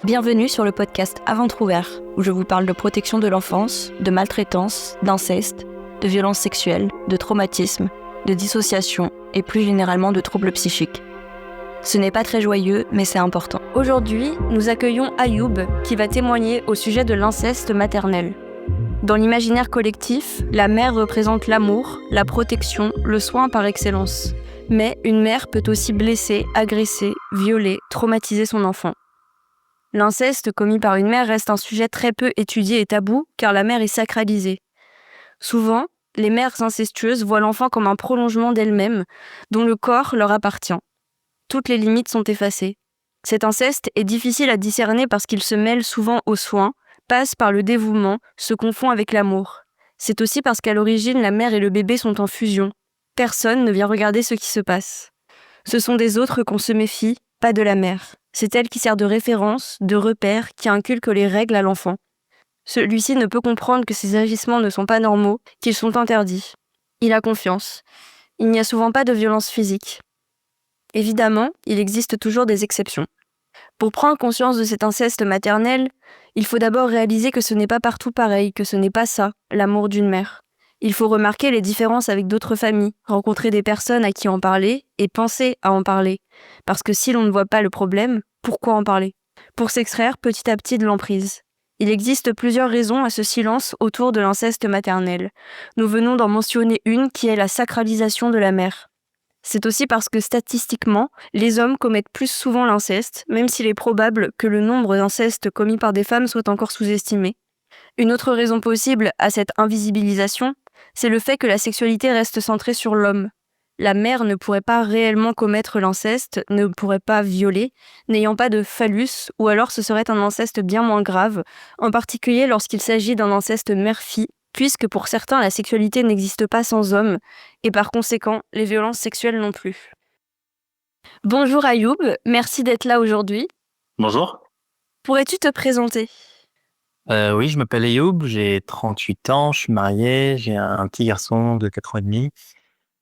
Bienvenue sur le podcast À ventre ouvert, où je vous parle de protection de l'enfance, de maltraitance, d'inceste, de violences sexuelles, de traumatisme, de dissociation et plus généralement de troubles psychiques. Ce n'est pas très joyeux, mais c'est important. Aujourd'hui, nous accueillons Ayoub, qui va témoigner au sujet de l'inceste maternel. Dans l'imaginaire collectif, la mère représente l'amour, la protection, le soin par excellence. Mais une mère peut aussi blesser, agresser, violer, traumatiser son enfant. L'inceste commis par une mère reste un sujet très peu étudié et tabou, car la mère est sacralisée. Souvent, les mères incestueuses voient l'enfant comme un prolongement d'elles-mêmes, dont le corps leur appartient. Toutes les limites sont effacées. Cet inceste est difficile à discerner parce qu'il se mêle souvent aux soins, passe par le dévouement, se confond avec l'amour. C'est aussi parce qu'à l'origine, la mère et le bébé sont en fusion. Personne ne vient regarder ce qui se passe. Ce sont des autres qu'on se méfie, pas de la mère. C'est elle qui sert de référence, de repère, qui inculque les règles à l'enfant. Celui-ci ne peut comprendre que ses agissements ne sont pas normaux, qu'ils sont interdits. Il a confiance. Il n'y a souvent pas de violence physique. Évidemment, il existe toujours des exceptions. Pour prendre conscience de cet inceste maternel, il faut d'abord réaliser que ce n'est pas partout pareil, que ce n'est pas ça, l'amour d'une mère. Il faut remarquer les différences avec d'autres familles, rencontrer des personnes à qui en parler et penser à en parler. Parce que si l'on ne voit pas le problème, pourquoi en parler ? Pour s'extraire petit à petit de l'emprise. Il existe plusieurs raisons à ce silence autour de l'inceste maternel. Nous venons d'en mentionner une qui est la sacralisation de la mère. C'est aussi parce que statistiquement, les hommes commettent plus souvent l'inceste, même s'il est probable que le nombre d'incestes commis par des femmes soit encore sous-estimé. Une autre raison possible à cette invisibilisation, c'est le fait que la sexualité reste centrée sur l'homme. La mère ne pourrait pas réellement commettre l'inceste, ne pourrait pas violer, n'ayant pas de phallus, ou alors ce serait un inceste bien moins grave, en particulier lorsqu'il s'agit d'un inceste mère-fille, puisque pour certains la sexualité n'existe pas sans homme, et par conséquent les violences sexuelles non plus. Bonjour Ayoub, merci d'être là aujourd'hui. Bonjour. Pourrais-tu te présenter ? Oui, je m'appelle Ayoub, j'ai 38 ans, je suis marié, j'ai un petit garçon de 4 ans et demi.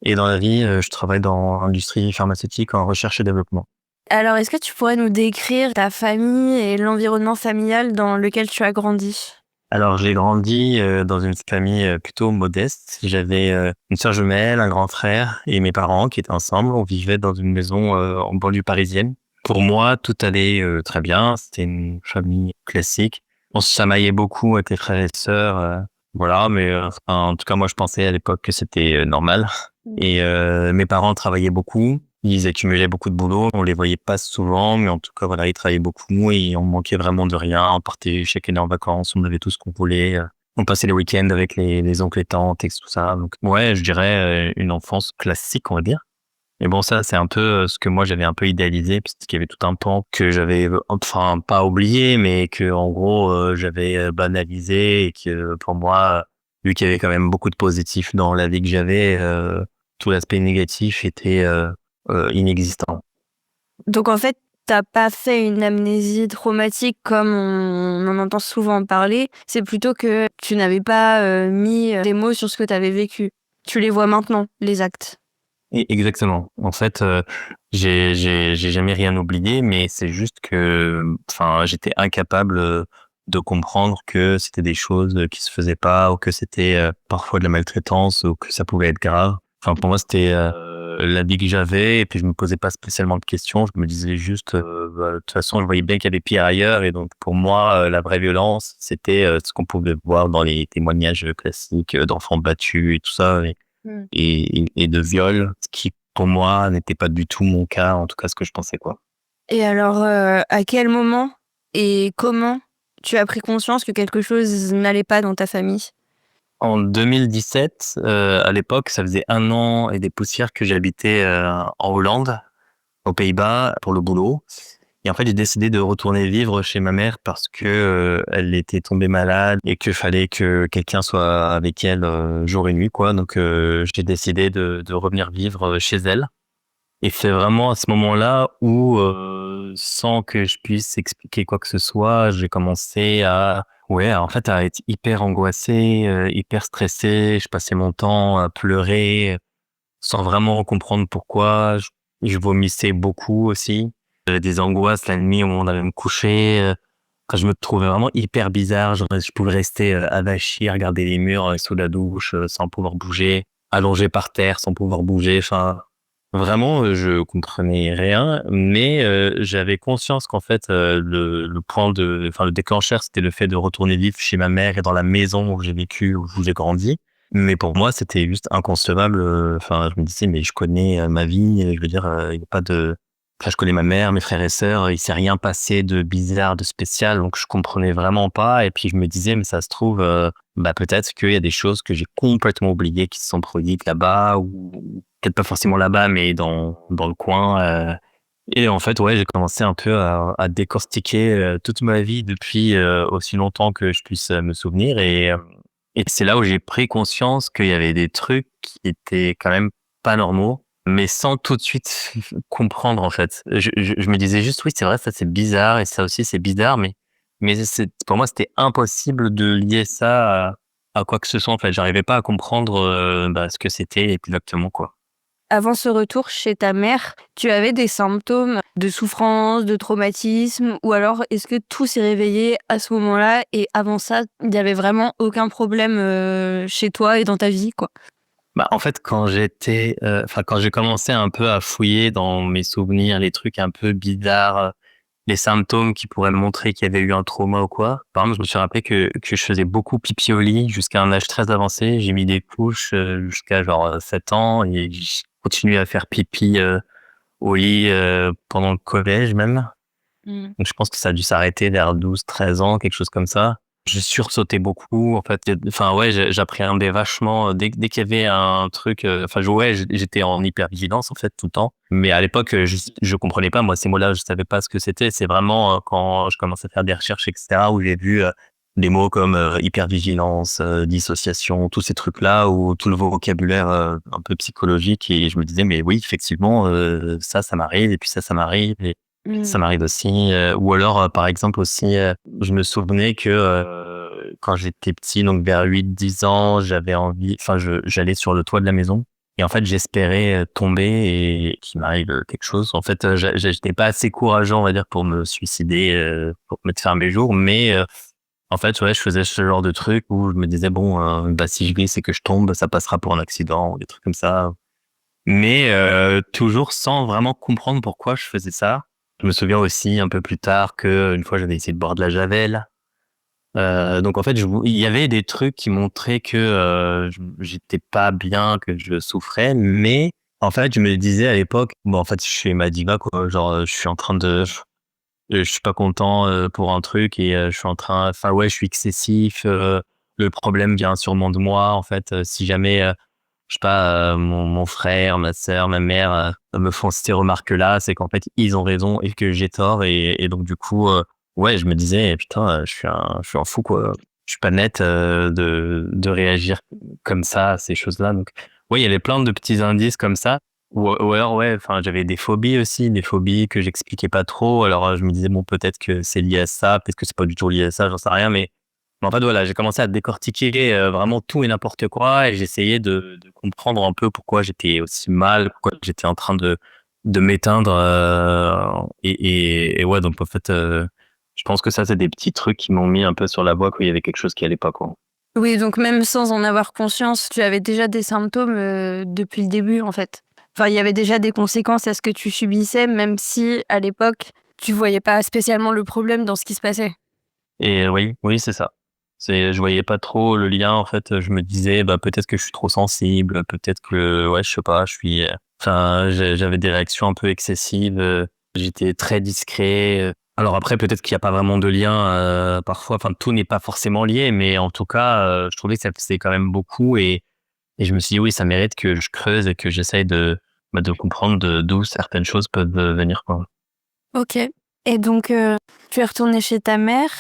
Et dans la vie, je travaille dans l'industrie pharmaceutique en recherche et développement. Alors, est-ce que tu pourrais nous décrire ta famille et l'environnement familial dans lequel tu as grandi ? Alors, j'ai grandi dans une famille plutôt modeste. J'avais une sœur jumelle, un grand frère et mes parents qui étaient ensemble. On vivait dans une maison en banlieue parisienne. Pour moi, tout allait très bien. C'était une famille classique. On se chamaillait beaucoup avec les frères et sœurs. Voilà, mais en tout cas, moi, je pensais à l'époque que c'était normal. Et mes parents travaillaient beaucoup. Ils accumulaient beaucoup de boulot. On les voyait pas souvent, mais en tout cas, voilà, ils travaillaient beaucoup et on manquait vraiment de rien. On partait chaque année en vacances. On avait tout ce qu'on voulait. On passait les week-ends avec les oncles et tantes et tout ça. Donc, ouais, je dirais une enfance classique, on va dire. Mais bon, ça, c'est un peu ce que moi, j'avais un peu idéalisé, parce qu'il y avait tout un pan que j'avais, enfin, pas oublié, mais que, en gros, j'avais banalisé et que, pour moi, vu qu'il y avait quand même beaucoup de positifs dans la vie que j'avais, tout l'aspect négatif était inexistant. Donc en fait, t'as pas fait une amnésie traumatique comme on en entend souvent parler, c'est plutôt que tu n'avais pas mis des mots sur ce que t'avais vécu. Tu les vois maintenant, les actes. Exactement. En fait, j'ai jamais rien oublié, mais c'est juste que, enfin, j'étais incapable de comprendre que c'était des choses qui se faisaient pas ou que c'était parfois de la maltraitance ou que ça pouvait être grave. Enfin, pour moi, c'était la vie que j'avais et puis je me posais pas spécialement de questions. Je me disais juste, de toute façon, je voyais bien qu'il y avait pire ailleurs et donc pour moi, la vraie violence, c'était ce qu'on pouvait voir dans les témoignages classiques d'enfants battus et tout ça. Et de viol, ce qui pour moi n'était pas du tout mon cas, en tout cas ce que je pensais quoi. Et alors, à quel moment et comment tu as pris conscience que quelque chose n'allait pas dans ta famille ? En 2017, à l'époque, ça faisait 1 an et des poussières que j'habitais en Hollande, aux Pays-Bas, pour le boulot. Et en fait, j'ai décidé de retourner vivre chez ma mère parce que elle était tombée malade et qu'il fallait que quelqu'un soit avec elle jour et nuit, quoi. Donc, j'ai décidé de revenir vivre chez elle. Et c'est vraiment à ce moment-là où, sans que je puisse expliquer quoi que ce soit, j'ai commencé en fait, à être hyper angoissé, hyper stressé. Je passais mon temps à pleurer sans vraiment comprendre pourquoi. Je vomissais beaucoup aussi. Des angoisses la nuit au moment d'aller me coucher. je me trouvais vraiment hyper bizarre. Je pouvais rester avachi, regarder les murs sous la douche sans pouvoir bouger, allongé par terre sans pouvoir bouger. Enfin, vraiment, je comprenais rien, mais j'avais conscience qu'en fait, le déclencheur, c'était le fait de retourner vivre chez ma mère et dans la maison où j'ai vécu, où j'ai grandi. Mais pour moi, c'était juste inconcevable. Enfin, je me disais, mais je connais ma vie. Je veux dire, il n'y a pas de. Enfin, je connais ma mère, mes frères et sœurs. Il s'est rien passé de bizarre, de spécial. Donc, je comprenais vraiment pas. Et puis, je me disais, mais ça se trouve, peut-être qu'il y a des choses que j'ai complètement oubliées qui se sont produites là-bas ou peut-être pas forcément là-bas, mais dans le coin. Et en fait, ouais, j'ai commencé un peu à décortiquer toute ma vie depuis aussi longtemps que je puisse me souvenir. Et c'est là où j'ai pris conscience qu'il y avait des trucs qui étaient quand même pas normaux, mais sans tout de suite comprendre en fait. Je me disais juste, oui, c'est vrai, ça c'est bizarre, et ça aussi c'est bizarre, mais pour moi, c'était impossible de lier ça à quoi que ce soit en fait. J'arrivais pas à comprendre ce que c'était exactement, quoi. Avant ce retour chez ta mère, tu avais des symptômes de souffrance, de traumatisme, ou alors est-ce que tout s'est réveillé à ce moment-là et avant ça, il n'y avait vraiment aucun problème chez toi et dans ta vie, quoi? En fait, quand j'ai commencé un peu à fouiller dans mes souvenirs, les trucs un peu bizarres, les symptômes qui pourraient me montrer qu'il y avait eu un trauma ou quoi. Par exemple, je me suis rappelé que je faisais beaucoup pipi au lit jusqu'à un âge très avancé. J'ai mis des couches jusqu'à genre 7 ans et j'ai continué à faire pipi au lit pendant le collège même. Mmh. Donc je pense que ça a dû s'arrêter vers 12, 13 ans, quelque chose comme ça. Je sursautais beaucoup, en fait. Enfin, ouais, j'appréhendais vachement. Dès qu'il y avait un truc, j'étais en hypervigilance, en fait, tout le temps. Mais à l'époque, je comprenais pas, moi, ces mots-là, je savais pas ce que c'était. C'est vraiment quand je commençais à faire des recherches, etc., où j'ai vu des mots comme hypervigilance, dissociation, tous ces trucs-là, ou tout le vocabulaire un peu psychologique. Et je me disais, mais oui, effectivement, ça m'arrive, et puis ça m'arrive. Ça Mmh. m'arrive aussi, ou alors, par exemple aussi, je me souvenais que, quand j'étais petit, donc vers 8, 10 ans, j'allais sur le toit de la maison et en fait, j'espérais, tomber et qu'il m'arrive, quelque chose. En fait, j'étais pas assez courageux, on va dire, pour me suicider, pour mettre fin à mes jours, mais, en fait, ouais, je faisais ce genre de truc où je me disais: «Bon, si je glisse et que je tombe, ça passera pour un accident», ou des trucs comme ça. Mais toujours sans vraiment comprendre pourquoi je faisais ça. Je me souviens aussi un peu plus tard qu'une fois j'avais essayé de boire de la javel. Donc en fait, il y avait des trucs qui montraient que j'étais pas bien, que je souffrais, mais en fait, je me disais à l'époque, bon, en fait, je suis ma diva, quoi. Genre, je suis en train de, je suis pas content pour un truc et je suis en train, enfin ouais, je suis excessif. Le problème vient sûrement de moi, en fait. Si jamais je sais pas, mon frère, ma sœur, ma mère me font ces remarques-là, c'est qu'en fait, ils ont raison et que j'ai tort. Et donc, du coup, ouais, je me disais, putain, je suis un fou, quoi. Je suis pas net de réagir comme ça à ces choses-là. Donc, ouais, il y avait plein de petits indices comme ça. Ou alors, ouais, enfin, j'avais des phobies aussi, des phobies que j'expliquais pas trop. Alors, je me disais, bon, peut-être que c'est lié à ça, peut-être que c'est pas du tout lié à ça, j'en sais rien. Mais en fait, voilà, j'ai commencé à décortiquer vraiment tout et n'importe quoi et j'essayais de comprendre un peu pourquoi j'étais aussi mal, pourquoi j'étais en train de m'éteindre. Et ouais, donc en fait, je pense que ça, c'est des petits trucs qui m'ont mis un peu sur la voie qu'il y avait quelque chose qui allait pas, quoi. Oui, donc même sans en avoir conscience, tu avais déjà des symptômes, depuis le début, en fait? Enfin, il y avait déjà des conséquences à ce que tu subissais, même si, à l'époque, tu voyais pas spécialement le problème dans ce qui se passait? Et oui, oui, c'est ça. Je voyais pas trop le lien, en fait. Je me disais, peut-être que je suis trop sensible, peut-être que, ouais, je sais pas, j'avais des réactions un peu excessives, j'étais très discret. Alors après, peut-être qu'il y a pas vraiment de lien, parfois, enfin, tout n'est pas forcément lié, mais en tout cas, je trouvais que ça faisait quand même beaucoup et je me suis dit: «Oui, ça mérite que je creuse et que j'essaye de comprendre d'où certaines choses peuvent, venir, quoi». OK. Et donc, tu es retournée chez ta mère.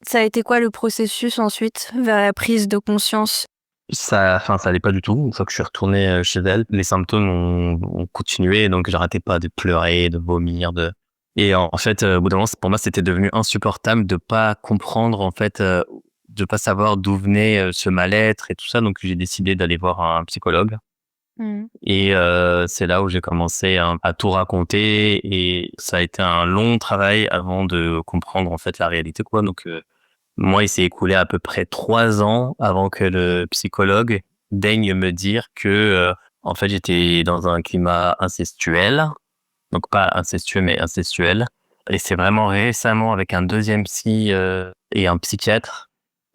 Ça a été quoi le processus ensuite vers la prise de conscience? Ça allait pas du tout. Une fois que je suis retourné, chez elle, les symptômes ont continué, donc j'arrêtais pas de pleurer, de vomir, et en fait, au bout d'un moment, pour moi, c'était devenu insupportable de pas comprendre, en fait, de pas savoir d'où venait, ce mal-être et tout ça, donc j'ai décidé d'aller voir un psychologue. Et c'est là où j'ai commencé à tout raconter, et ça a été un long travail avant de comprendre en fait la réalité, quoi. Donc moi, il s'est écoulé à peu près 3 ans avant que le psychologue daigne me dire que en fait j'étais dans un climat incestuel, donc pas incestueux mais incestuel. Et c'est vraiment récemment avec un deuxième psy et un psychiatre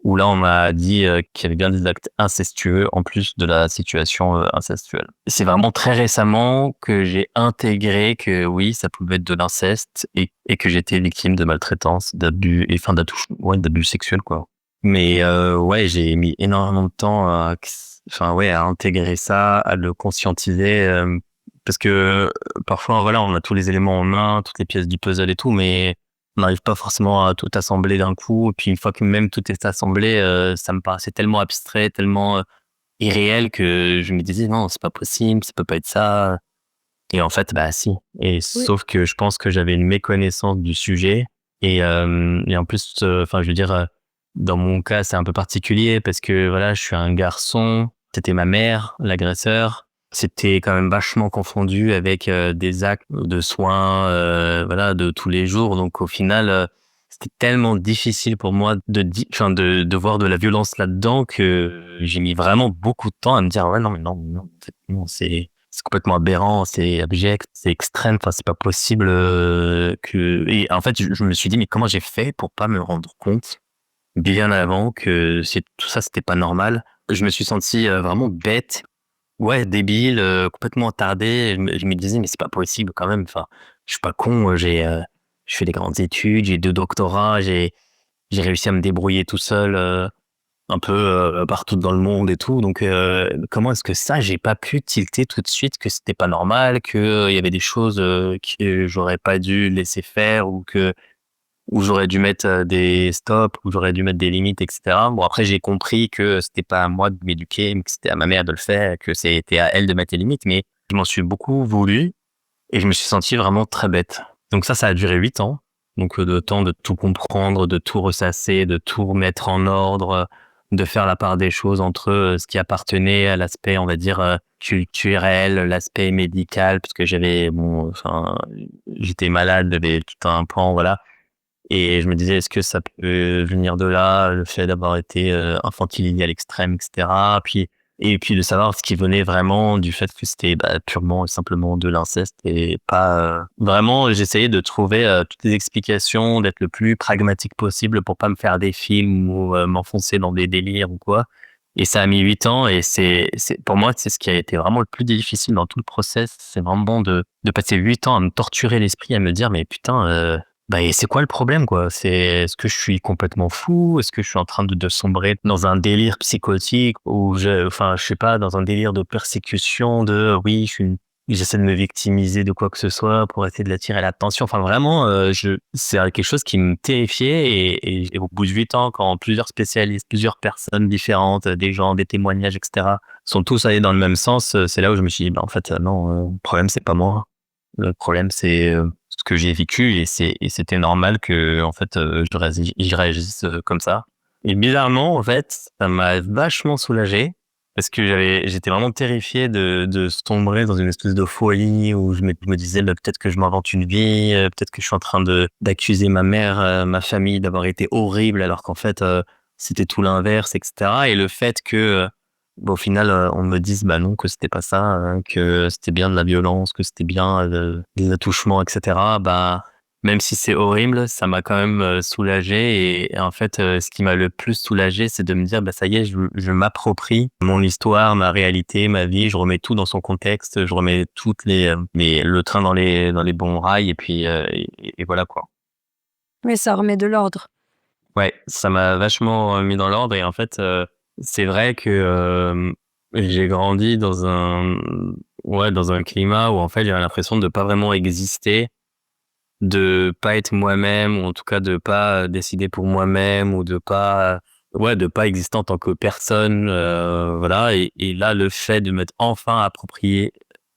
où là on m'a dit qu'il y avait bien des actes incestueux en plus de la situation incestuelle. C'est vraiment très récemment que j'ai intégré que oui, ça pouvait être de l'inceste, et que j'étais victime de maltraitance, d'abus, et enfin d'abus sexuels, quoi. Mais ouais, j'ai mis énormément de temps à intégrer ça, à le conscientiser, parce que parfois voilà, on a tous les éléments en main, toutes les pièces du puzzle et tout, mais on n'arrive pas forcément à tout assembler d'un coup. Et puis une fois que même tout est assemblé, ça me paraissait tellement abstrait, tellement irréel, que je me disais non, c'est pas possible, ça peut pas être ça. Et en fait, bah si. Et Oui. sauf que je pense que j'avais une méconnaissance du sujet. Et en plus, enfin, je veux dire, dans mon cas, c'est un peu particulier parce que voilà, je suis un garçon. C'était ma mère, l'agresseur. C'était quand même vachement confondu avec des actes de soins, voilà, de tous les jours. Donc au final, c'était tellement difficile pour moi de voir de la violence là-dedans que j'ai mis vraiment beaucoup de temps à me dire ouais non mais non, non, en fait, non, c'est complètement aberrant, c'est abject, c'est extrême. Enfin, c'est pas possible que. Et en fait, je me suis dit mais comment j'ai fait pour pas me rendre compte bien avant que tout ça c'était pas normal. Je me suis senti vraiment bête. Ouais, débile, complètement attardé. Je me disais: «Mais c'est pas possible quand même, enfin, je suis pas con, je fais des grandes études, j'ai 2 doctorats, j'ai réussi à me débrouiller tout seul, un peu, partout dans le monde et tout, donc comment est-ce que ça, j'ai pas pu tilter tout de suite que c'était pas normal, qu'il y avait des choses, que j'aurais pas dû laisser faire, ou j'aurais dû mettre des stops, ou j'aurais dû mettre des limites, et cetera. Bon, après, j'ai compris que c'était pas à moi de m'éduquer, mais que c'était à ma mère de le faire, que c'était à elle de mettre les limites, mais je m'en suis beaucoup voulu et je me suis senti vraiment très bête. Donc ça a duré 8 ans. Donc le temps de tout comprendre, de tout ressasser, de tout remettre en ordre, de faire la part des choses entre ce qui appartenait à l'aspect, on va dire, culturel, l'aspect médical, parce que j'étais malade, j'avais tout un pan, voilà. Et je me disais, est-ce que ça peut venir de là, le fait d'avoir été infantilisé à l'extrême, et cetera. Et puis de savoir ce qui venait vraiment du fait que c'était purement et simplement de l'inceste, et pas vraiment. J'essayais de trouver toutes les explications, d'être le plus pragmatique possible pour pas me faire des films ou m'enfoncer dans des délires ou quoi. Et ça a mis 8 ans, et c'est pour moi, c'est ce qui a été vraiment le plus difficile dans tout le process. C'est vraiment de passer 8 ans à me torturer l'esprit, à me dire mais putain. Et c'est quoi le problème, quoi? Est-ce que je suis complètement fou? Est-ce que je suis en train de sombrer dans un délire psychotique, ou je sais pas, dans un délire de persécution, oui, j'essaie de me victimiser de quoi que ce soit pour essayer de l'attirer l'attention. Enfin, vraiment, c'est quelque chose qui me terrifiait, et au bout de 8 ans, quand plusieurs spécialistes, plusieurs personnes différentes, des gens, des témoignages, et cetera, sont tous allés dans le même sens, c'est là où je me suis dit, en fait, non, le problème, c'est pas moi. Le problème, c'est ce que j'ai vécu, et c'était normal que en fait je réagisse comme ça. Et bizarrement, en fait, ça m'a vachement soulagé, parce que j'étais vraiment terrifié de sombrer dans une espèce de folie où je me disais peut-être que je m'invente une vie, peut-être que je suis en train d'accuser ma mère, ma famille d'avoir été horrible, alors qu'en fait c'était tout l'inverse, etc. Et le fait que au final, on me dise, non, que c'était pas ça, que c'était bien de la violence, que c'était bien des attouchements, et cetera. Même si c'est horrible, ça m'a quand même soulagé. Et en fait, ce qui m'a le plus soulagé, c'est de me dire, ça y est, je m'approprie mon histoire, ma réalité, ma vie. Je remets tout dans son contexte, je remets le train dans les bons rails, et puis et voilà, quoi. Mais ça remet de l'ordre. Ouais, ça m'a vachement mis dans l'ordre. Et en fait, c'est vrai que j'ai grandi dans un climat où en fait j'avais l'impression de pas vraiment exister, de pas être moi-même, ou en tout cas de pas décider pour moi-même, ou de pas exister en tant que personne, voilà. Et là, le fait de m'être enfin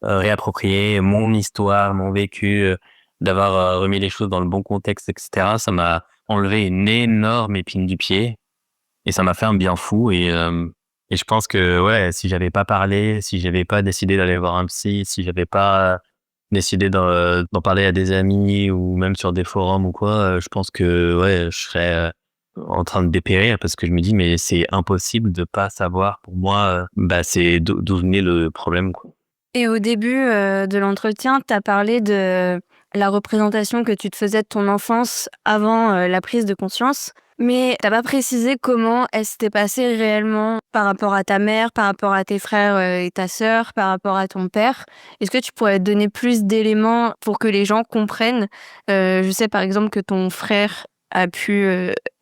réapproprié mon histoire, mon vécu, d'avoir remis les choses dans le bon contexte, etc., ça m'a enlevé une énorme épine du pied, et ça m'a fait un bien fou. Et je pense que ouais, si j'avais pas parlé, si j'avais pas décidé d'aller voir un psy, si j'avais pas décidé d'en parler à des amis ou même sur des forums ou quoi, je pense que ouais, je serais en train de dépérir parce que je me dis mais c'est impossible de pas savoir pour moi, c'est d'où venait le problème, quoi. Et au début, de l'entretien, tu as parlé de la représentation que tu te faisais de ton enfance avant, la prise de conscience, mais tu as pas précisé comment elle s'était passée réellement par rapport à ta mère, par rapport à tes frères, et ta sœur, par rapport à ton père. Est-ce que tu pourrais donner plus d'éléments pour que les gens comprennent? Je sais par exemple que ton frère a pu,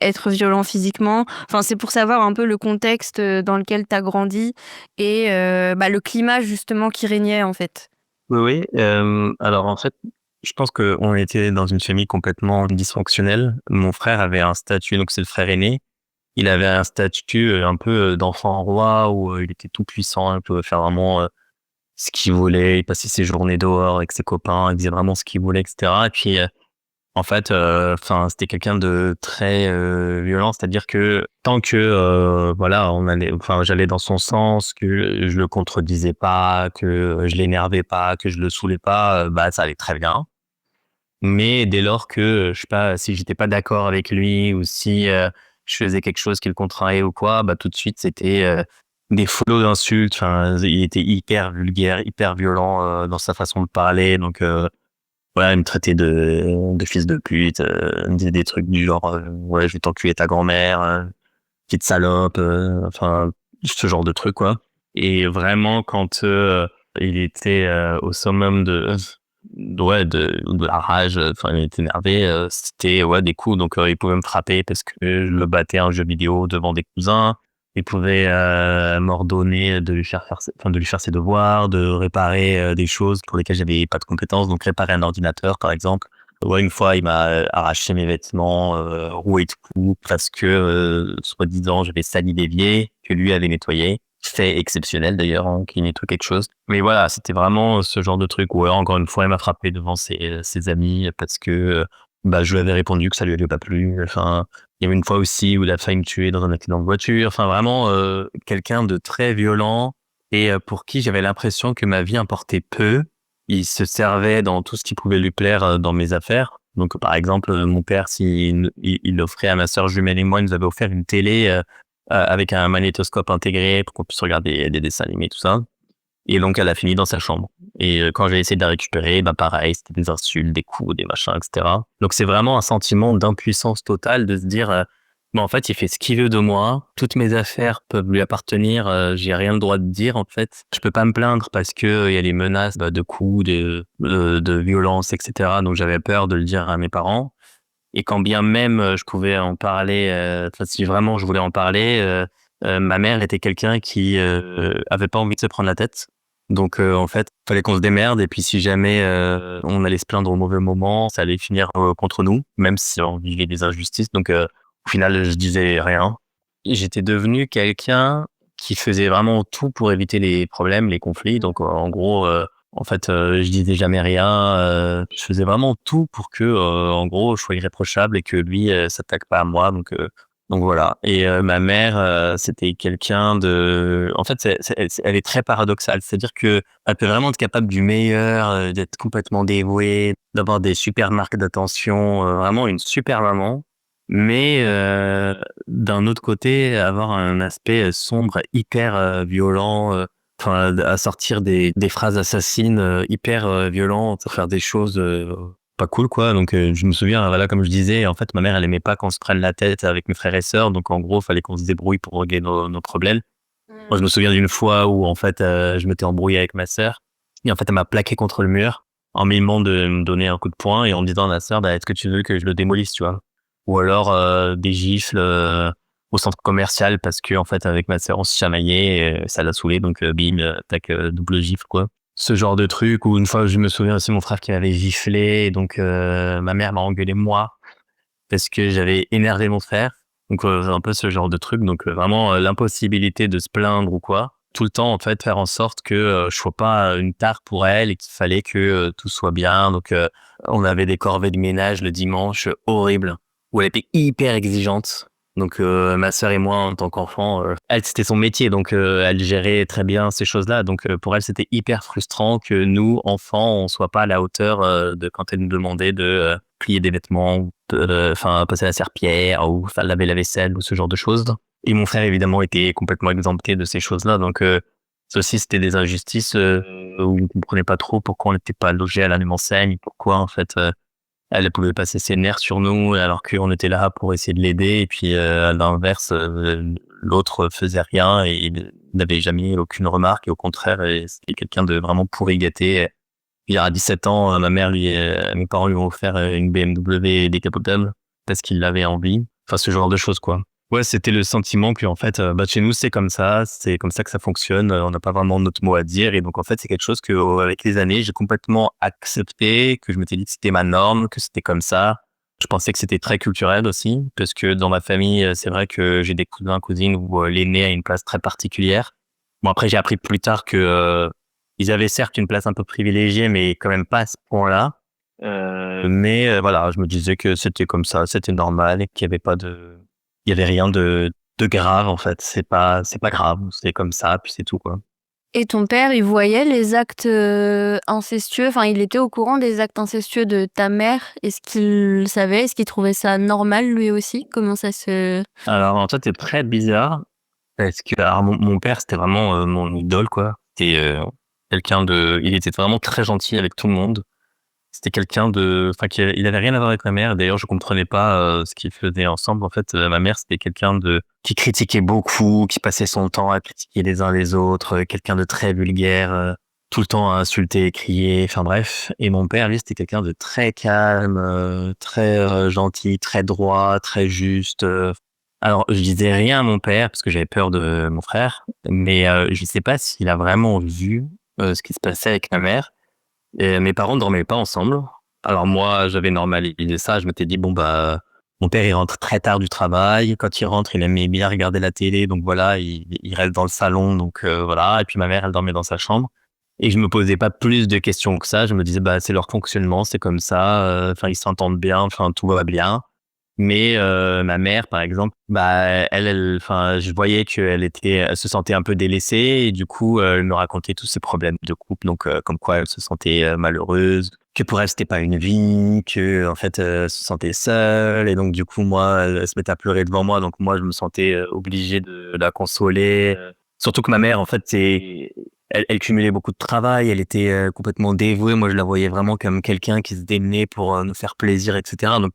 être violent physiquement. Enfin, c'est pour savoir un peu le contexte, dans lequel tu as grandi et le climat justement qui régnait, en fait. Oui, oui, alors en fait, je pense qu'on était dans une famille complètement dysfonctionnelle. Mon frère avait un statut, donc c'est le frère aîné. Il avait un statut, un peu, d'enfant roi où, il était tout puissant, il pouvait faire vraiment, ce qu'il voulait. Il passait ses journées dehors avec ses copains, il faisait vraiment ce qu'il voulait et cetera et puis, en fait, c'était quelqu'un de très, violent. C'est-à-dire que tant que, voilà, j'allais dans son sens, que je le contredisais pas, que je l'énervais pas, que je le saoulais pas, ça allait très bien. Mais dès lors que, je sais pas, si j'étais pas d'accord avec lui ou si, je faisais quelque chose qui le contrariait ou quoi, tout de suite c'était, des flots d'insultes. Enfin, il était hyper vulgaire, hyper violent, dans sa façon de parler. Donc, voilà, il me traitait de fils de pute, il me disait des trucs du genre, ouais, je vais t'enculer ta grand-mère, petite salope, ce genre de trucs, quoi. Et vraiment, quand il était au summum de la rage, il était énervé, c'était ouais, des coups. Donc, il pouvait me frapper parce que je le battais à un jeu vidéo devant des cousins. Il pouvait m'ordonner de lui faire ses devoirs, de réparer des choses pour lesquelles j'avais pas de compétences. Donc, réparer un ordinateur, par exemple. Ouais, une fois, il m'a arraché mes vêtements, roué de coups parce que, soi-disant, j'avais sali l'évier que lui avait nettoyé. Fait exceptionnel d'ailleurs, hein, qu'il nettoie quelque chose. Mais voilà, c'était vraiment ce genre de truc où, encore une fois, il m'a frappé devant ses amis parce que, je lui avais répondu que ça lui avait pas plu. Enfin, il y avait une fois aussi où il a failli me tuer dans un accident de voiture. Enfin, vraiment, quelqu'un de très violent et pour qui j'avais l'impression que ma vie importait peu. Il se servait dans tout ce qui pouvait lui plaire, dans mes affaires. Donc, par exemple, mon père, il offrait à ma sœur jumelle et moi, il nous avait offert une télé, avec un magnétoscope intégré pour qu'on puisse regarder des dessins animés, tout ça. Et donc, elle a fini dans sa chambre. Et quand j'ai essayé de la récupérer, pareil, c'était des insultes, des coups, des machins, etc. Donc, c'est vraiment un sentiment d'impuissance totale de se dire, en fait, il fait ce qu'il veut de moi. Toutes mes affaires peuvent lui appartenir. J'ai rien le droit de dire, en fait. Je peux pas me plaindre parce que il y a les menaces, de coups, de violence, etc. Donc, j'avais peur de le dire à mes parents. Et quand bien même je pouvais en parler, si vraiment je voulais en parler, ma mère était quelqu'un qui avait pas envie de se prendre la tête. Donc en fait, fallait qu'on se démerde et puis si jamais on allait se plaindre au mauvais moment, ça allait finir contre nous, même si on vivait des injustices. Donc au final, je disais rien. J'étais devenu quelqu'un qui faisait vraiment tout pour éviter les problèmes, les conflits. Donc en gros, je disais jamais rien, je faisais vraiment tout pour que, en gros, je sois irréprochable et que lui, s'attaque pas à moi. Donc voilà. Et ma mère, c'était quelqu'un de en fait, elle est très paradoxale. C'est-à-dire qu'elle peut vraiment être capable du meilleur, d'être complètement dévouée, d'avoir des super marques d'attention, vraiment une super maman. Mais d'un autre côté, avoir un aspect sombre, hyper violent, à sortir des phrases assassines, hyper violentes, faire des choses pas cool, quoi. Donc je me souviens, voilà, comme je disais, en fait, ma mère, elle aimait pas qu'on se prenne la tête avec mes frères et sœurs. Donc en gros, fallait qu'on se débrouille pour régler nos problèmes. Moi, je me souviens d'une fois où en fait, je m'étais embrouillé avec ma sœur et en fait, elle m'a plaqué contre le mur en m'inimant de me donner un coup de poing et en me disant à ma sœur: «Est-ce que tu veux que je le démolisse?» tu vois? Ou alors, des gifles, au centre commercial parce que en fait, avec ma sœur, on se chamaillait et ça l'a saoulé. Donc bim, tac, double gifle, quoi. Ce genre de truc. Ou une fois, je me souviens aussi mon frère qui m'avait giflé et donc ma mère m'a engueulé moi parce que j'avais énervé mon frère. Donc c'est un peu ce genre de truc. Donc vraiment, l'impossibilité de se plaindre ou quoi. Tout le temps, en fait, faire en sorte que je sois pas une tare pour elle et qu'il fallait que tout soit bien. Donc on avait des corvées de ménage le dimanche horribles où elle était hyper exigeante. Donc ma sœur et moi en tant qu'enfants, elle c'était son métier donc elle gérait très bien ces choses-là. Donc pour elle c'était hyper frustrant que nous enfants on soit pas à la hauteur de quand elle nous demandait de plier des vêtements, enfin passer la serpillière ou enfin laver la vaisselle ou ce genre de choses. Et mon frère évidemment était complètement exempté de ces choses-là. Donc ça aussi c'était des injustices où on comprenait pas trop pourquoi on n'était pas logé à la même enseigne, pourquoi en fait elle pouvait passer ses nerfs sur nous alors qu'on était là pour essayer de l'aider et puis à l'inverse l'autre faisait rien et il n'avait jamais aucune remarque et au contraire c'était quelqu'un de vraiment pourri gâté. Il à 17 ans mes parents lui ont offert une BMW décapotable parce qu'il l'avait envie, enfin ce genre de choses quoi. Ouais, c'était le sentiment que en fait chez nous c'est comme ça que ça fonctionne, on n'a pas vraiment notre mot à dire et donc en fait c'est quelque chose que avec les années j'ai complètement accepté, que je m'étais dit que c'était ma norme, que c'était comme ça. Je pensais que c'était très culturel aussi parce que dans ma famille c'est vrai que j'ai des cousins cousines où l'aîné a une place très particulière. Bon après j'ai appris plus tard que ils avaient certes une place un peu privilégiée mais quand même pas à ce point-là. Mais voilà, je me disais que c'était comme ça, c'était normal et qu'il y avait pas de il y avait rien de grave en fait, c'est pas grave, c'est comme ça puis c'est tout quoi. Et ton père, il voyait les actes incestueux, enfin, il était au courant des actes incestueux de ta mère? Est-ce qu'il savait? Est-ce qu'il trouvait ça normal lui aussi? Comment ça se... Alors en fait, c'est très bizarre parce que alors mon père, c'était vraiment mon idole quoi. C'était il était vraiment très gentil avec tout le monde. C'était quelqu'un il avait rien à voir avec ma mère. D'ailleurs, je comprenais pas ce qu'ils faisaient ensemble. En fait, ma mère, c'était quelqu'un qui critiquait beaucoup, qui passait son temps à critiquer les uns les autres, quelqu'un de très vulgaire, tout le temps à insulter et crier. Enfin bref. Et mon père, lui, c'était quelqu'un de très calme, très gentil, très droit, très juste. Alors, je disais rien à mon père parce que j'avais peur de mon frère, mais je sais pas s'il a vraiment vu ce qui se passait avec ma mère. Et mes parents ne dormaient pas ensemble. Alors moi, j'avais normalisé ça. Je m'étais dit, bon, mon père, il rentre très tard du travail. Quand il rentre, il aimait bien regarder la télé. Donc voilà, il reste dans le salon. Donc voilà. Et puis ma mère, elle dormait dans sa chambre. Et je me posais pas plus de questions que ça. Je me disais, c'est leur fonctionnement, c'est comme ça. Enfin, ils s'entendent bien. Enfin, tout va bien. Mais ma mère, par exemple, enfin, je voyais elle se sentait un peu délaissée et du coup, elle me racontait tous ses problèmes de couple, donc comme quoi elle se sentait malheureuse, que pour elle c'était pas une vie, que en fait elle se sentait seule et donc du coup moi, elle se mettait à pleurer devant moi, donc moi je me sentais obligé de la consoler. Surtout que ma mère, en fait, elle cumulait beaucoup de travail, elle était complètement dévouée. Moi, je la voyais vraiment comme quelqu'un qui se démenait pour nous faire plaisir, etc. Donc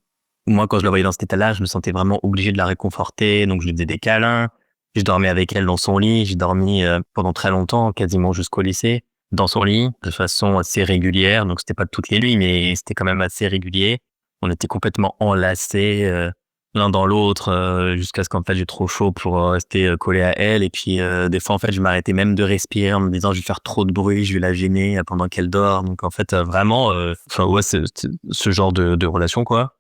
moi, quand je la voyais dans cet état-là, je me sentais vraiment obligé de la réconforter. Donc, je lui faisais des câlins. Je dormais avec elle dans son lit. J'ai dormi pendant très longtemps, quasiment jusqu'au lycée, dans son lit, de façon assez régulière. Donc, c'était pas toutes les nuits, mais c'était quand même assez régulier. On était complètement enlacés l'un dans l'autre jusqu'à ce qu'en fait j'ai trop chaud pour rester collé à elle. Et puis, des fois, en fait, je m'arrêtais même de respirer en me disant je vais faire trop de bruit, je vais la gêner pendant qu'elle dort. Donc, en fait, vraiment, ouais, c'est ce genre de relation, quoi.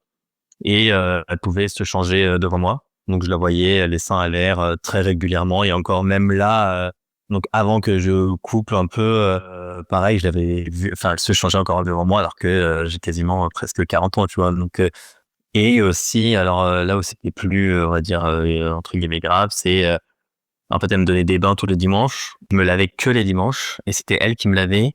Et elle pouvait se changer devant moi. Donc je la voyais les seins à l'air très régulièrement et encore même là donc avant que je couple un peu pareil, je l'avais vu, enfin elle se changeait encore devant moi alors que j'ai quasiment presque 40 ans, tu vois. Donc et aussi alors là où c'était plus on va dire entre guillemets grave, c'est en fait elle me donnait des bains tous les dimanches, je me lavais que les dimanches et c'était elle qui me lavait.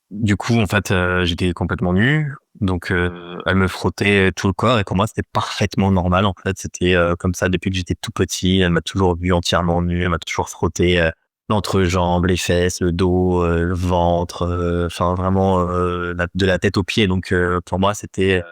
Du coup, en fait, j'étais complètement nu, donc elle me frottait tout le corps et pour moi, c'était parfaitement normal. En fait, c'était comme ça depuis que j'étais tout petit. Elle m'a toujours vu entièrement nu, elle m'a toujours frotté l'entrejambe, les fesses, le dos, le ventre, enfin vraiment de la tête aux pieds. Donc pour moi, c'était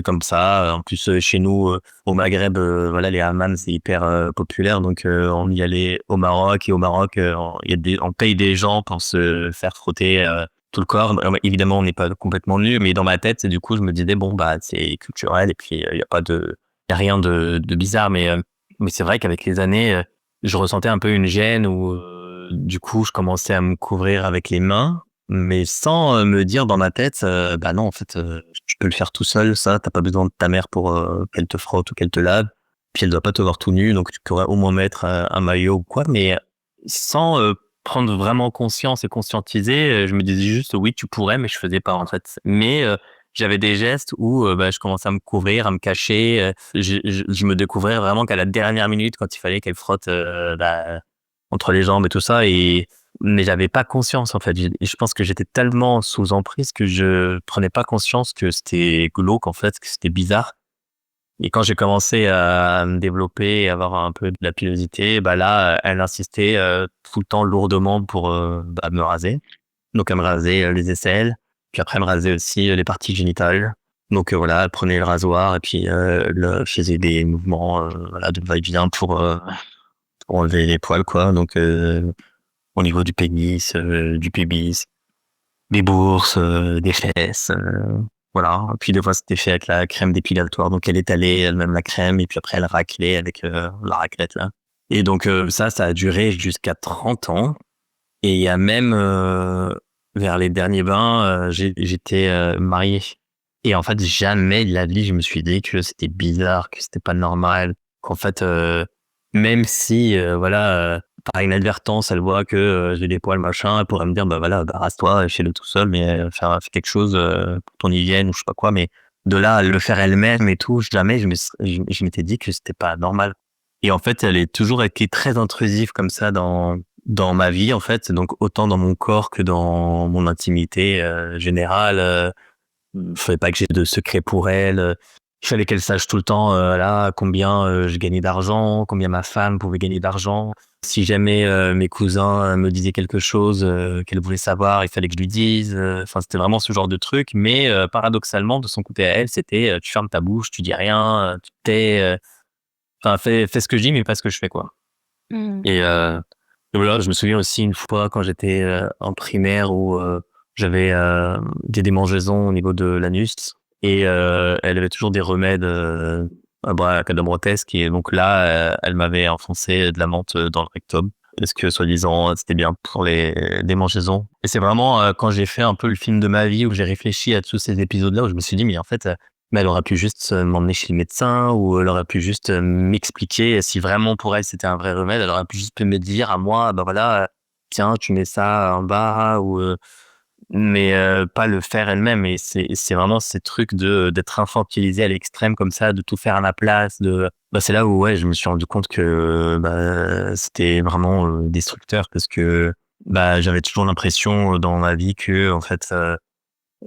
comme ça. En plus, chez nous, au Maghreb, voilà, les hammams, c'est hyper populaire. Donc, on y allait au Maroc. Et au Maroc, on paye des gens pour se faire frotter tout le corps. Évidemment, on n'est pas complètement nu, mais dans ma tête, du coup, je me disais, bon, c'est culturel. Et puis, il y a rien de bizarre. Mais c'est vrai qu'avec les années, je ressentais un peu une gêne où, du coup, je commençais à me couvrir avec les mains. Mais sans me dire dans ma tête, non, en fait, tu peux le faire tout seul, ça, t'as pas besoin de ta mère pour qu'elle te frotte ou qu'elle te lave. Puis elle doit pas te voir tout nu, donc tu pourrais au moins mettre un maillot ou quoi. Mais sans prendre vraiment conscience et conscientiser, je me disais juste oui, tu pourrais, mais je faisais pas en fait. Mais j'avais des gestes où je commençais à me couvrir, à me cacher. Je me découvrais vraiment qu'à la dernière minute, quand il fallait qu'elle frotte entre les jambes et tout ça. Mais j'avais pas conscience, en fait. Je pense que j'étais tellement sous emprise que je prenais pas conscience que c'était glauque, en fait, que c'était bizarre. Et quand j'ai commencé à me développer et avoir un peu de la pilosité, là, elle insistait tout le temps lourdement pour me raser. Donc, elle me rasait les aisselles, puis après, elle me rasait aussi les parties génitales. Donc, voilà, elle prenait le rasoir et puis elle faisait des mouvements de va-et-vient pour enlever les poils, quoi. Donc, au niveau du pénis, du pubis, des bourses, des fesses, voilà. Puis des fois, c'était fait avec la crème dépilatoire. Donc, elle étalait elle-même la crème et puis après, elle raclait avec la raclette, là. Et donc, ça a duré jusqu'à 30 ans. Et il y a même, vers les derniers bains, j'étais marié. Et en fait, jamais de la vie, je me suis dit que c'était bizarre, que c'était pas normal. Qu'en fait, même si, par inadvertance, elle voit que j'ai des poils, machin, elle pourrait me dire, rase-toi, fais-le tout seul, mais fais quelque chose pour ton hygiène ou je sais pas quoi. Mais de là à le faire elle-même et tout, jamais je m'étais dit que c'était pas normal. Et en fait, elle est toujours été très intrusive comme ça dans ma vie, en fait. Donc, autant dans mon corps que dans mon intimité générale. Fallait pas que j'ai de secret pour elle. Il fallait qu'elle sache tout le temps combien je gagnais d'argent, combien ma femme pouvait gagner d'argent. Si jamais mes cousins me disaient quelque chose qu'elle voulait savoir, il fallait que je lui dise. Enfin, c'était vraiment ce genre de truc. Mais paradoxalement, de son côté à elle, c'était tu fermes ta bouche, tu dis rien, tu te tais. Enfin, fais ce que je dis, mais pas ce que je fais, quoi. Et voilà, je me souviens aussi une fois quand j'étais en primaire où j'avais des démangeaisons au niveau de l'anus et elle avait toujours des remèdes abracadabrantesques et donc là, elle m'avait enfoncé de la menthe dans le rectum. Parce que soi-disant, c'était bien pour les démangeaisons. Et c'est vraiment quand j'ai fait un peu le film de ma vie où j'ai réfléchi à tous ces épisodes-là où je me suis dit, mais en fait, mais elle aurait pu juste m'emmener chez le médecin ou elle aurait pu juste m'expliquer si vraiment pour elle c'était un vrai remède. Elle aurait pu juste me dire à moi, tiens, tu mets ça en bas ou mais pas le faire elle-même. Et c'est vraiment ces trucs d'être infantilisé à l'extrême comme ça, de tout faire à ma place. C'est là où je me suis rendu compte que c'était vraiment destructeur parce que j'avais toujours l'impression dans ma vie que en fait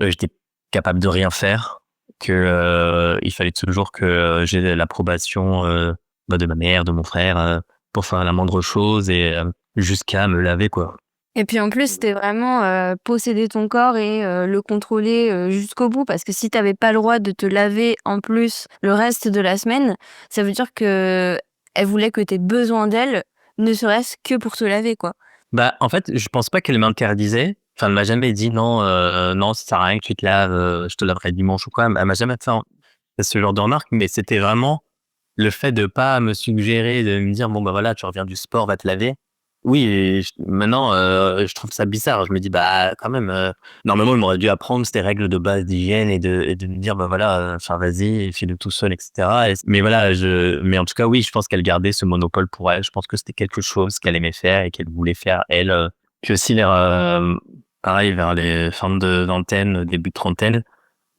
j'étais capable de rien faire, que il fallait toujours que j'ai l'approbation de ma mère, de mon frère pour faire la moindre chose et jusqu'à me laver, quoi. Et puis en plus, c'était vraiment posséder ton corps et le contrôler jusqu'au bout. Parce que si t'avais pas le droit de te laver en plus le reste de la semaine, ça veut dire que elle voulait que t'aies besoin d'elle, ne serait-ce que pour te laver, quoi. En fait, je pense pas qu'elle m'interdisait. Enfin, elle m'a jamais dit non, non, ça sert à rien que tu te laves, je te laverai dimanche ou quoi. Elle m'a jamais fait ce genre de remarque, mais c'était vraiment le fait de pas me suggérer, de me dire bon voilà, tu reviens du sport, va te laver. Oui, et maintenant, je trouve ça bizarre. Je me dis quand même, normalement, il m'aurait dû apprendre ces règles de base d'hygiène et de me dire enfin vas-y, fais-le tout seul, etc. Mais voilà, mais en tout cas, oui, je pense qu'elle gardait ce monopole pour elle. Je pense que c'était quelque chose qu'elle aimait faire et qu'elle voulait faire elle. Puis aussi, pareil, vers les fins de vingtaine, début de trentaine,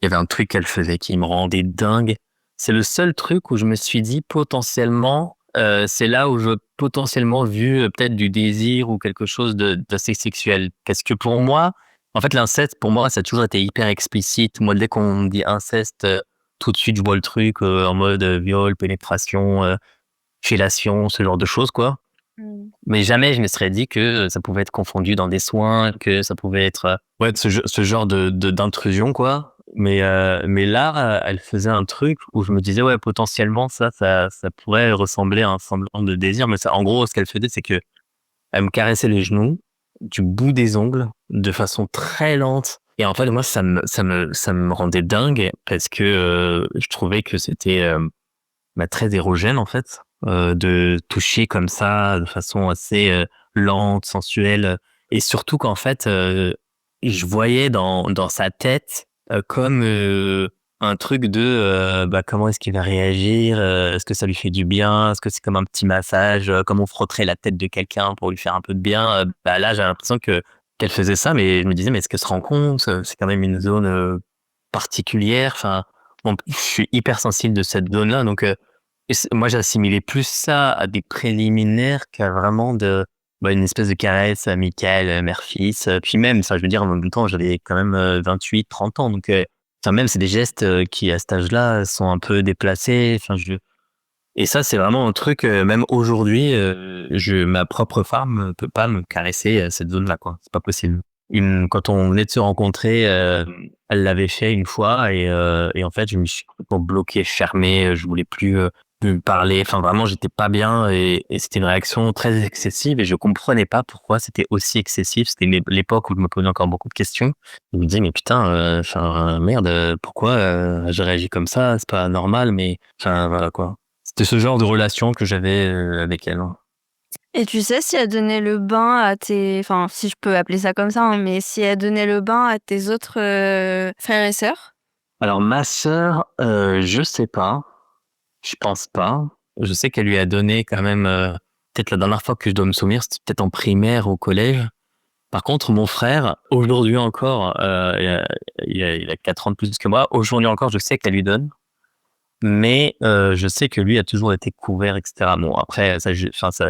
il y avait un truc qu'elle faisait qui me rendait dingue. C'est le seul truc où je me suis dit potentiellement, c'est là où je potentiellement vu peut-être du désir ou quelque chose d'assez sexuel. Parce que pour moi, en fait, l'inceste, pour moi, ça a toujours été hyper explicite. Moi, dès qu'on me dit inceste, tout de suite, je vois le truc en mode viol, pénétration, fellation, ce genre de choses, quoi. Mais jamais je me serais dit que ça pouvait être confondu dans des soins, que ça pouvait être ce genre d'intrusion, quoi. Mais là, elle faisait un truc où je me disais potentiellement ça pourrait ressembler à un semblant de désir. Mais ça, en gros, ce qu'elle faisait, c'est que elle me caressait les genoux du bout des ongles de façon très lente. Et en fait, moi, ça me rendait dingue parce que je trouvais que c'était très érogène en fait, de toucher comme ça de façon assez lente, sensuelle, et surtout qu'en fait, je voyais dans sa tête comme un truc de comment est-ce qu'il va réagir, est-ce que ça lui fait du bien, est-ce que c'est comme un petit massage, comme on frotterait la tête de quelqu'un pour lui faire un peu de bien. Là, j'ai l'impression qu'elle faisait ça, mais je me disais mais est-ce qu'elle se rend compte, c'est quand même une zone particulière. Enfin, bon, je suis hyper sensible de cette zone-là, donc moi j'assimilais plus ça à des préliminaires qu'à vraiment une espèce de caresse amicale, mère-fils. Puis même, ça, je veux dire, en même temps, j'avais quand même 28, 30 ans, donc enfin même c'est des gestes qui à cet âge-là sont un peu déplacés. Enfin, et ça, c'est vraiment un truc, même aujourd'hui, ma propre femme peut pas me caresser cette zone-là, quoi. C'est pas possible. Quand on venait de se rencontrer, elle l'avait fait une fois et en fait, je me suis complètement bloqué, fermé, je voulais plus me parler. Enfin, vraiment, j'étais pas bien et c'était une réaction très excessive et je comprenais pas pourquoi c'était aussi excessif. C'était l'époque où je me posais encore beaucoup de questions. Je me disais, mais putain, enfin, merde, pourquoi je réagis comme ça? C'est pas normal, mais enfin, voilà, quoi. C'était ce genre de relation que j'avais avec elle. Et tu sais si elle donnait le bain à tes... Enfin, si je peux appeler ça comme ça, hein, mais si elle donnait le bain à tes autres frères et sœurs? Alors ma sœur, je sais pas, je pense pas. Je sais qu'elle lui a donné quand même, peut-être la dernière fois que je dois me souvenir, c'était peut-être en primaire ou au collège. Par contre, mon frère, aujourd'hui encore, il a 4 ans de plus que moi. Aujourd'hui encore, je sais qu'elle lui donne. Mais je sais que lui a toujours été couvert, et cetera. Bon, après, ça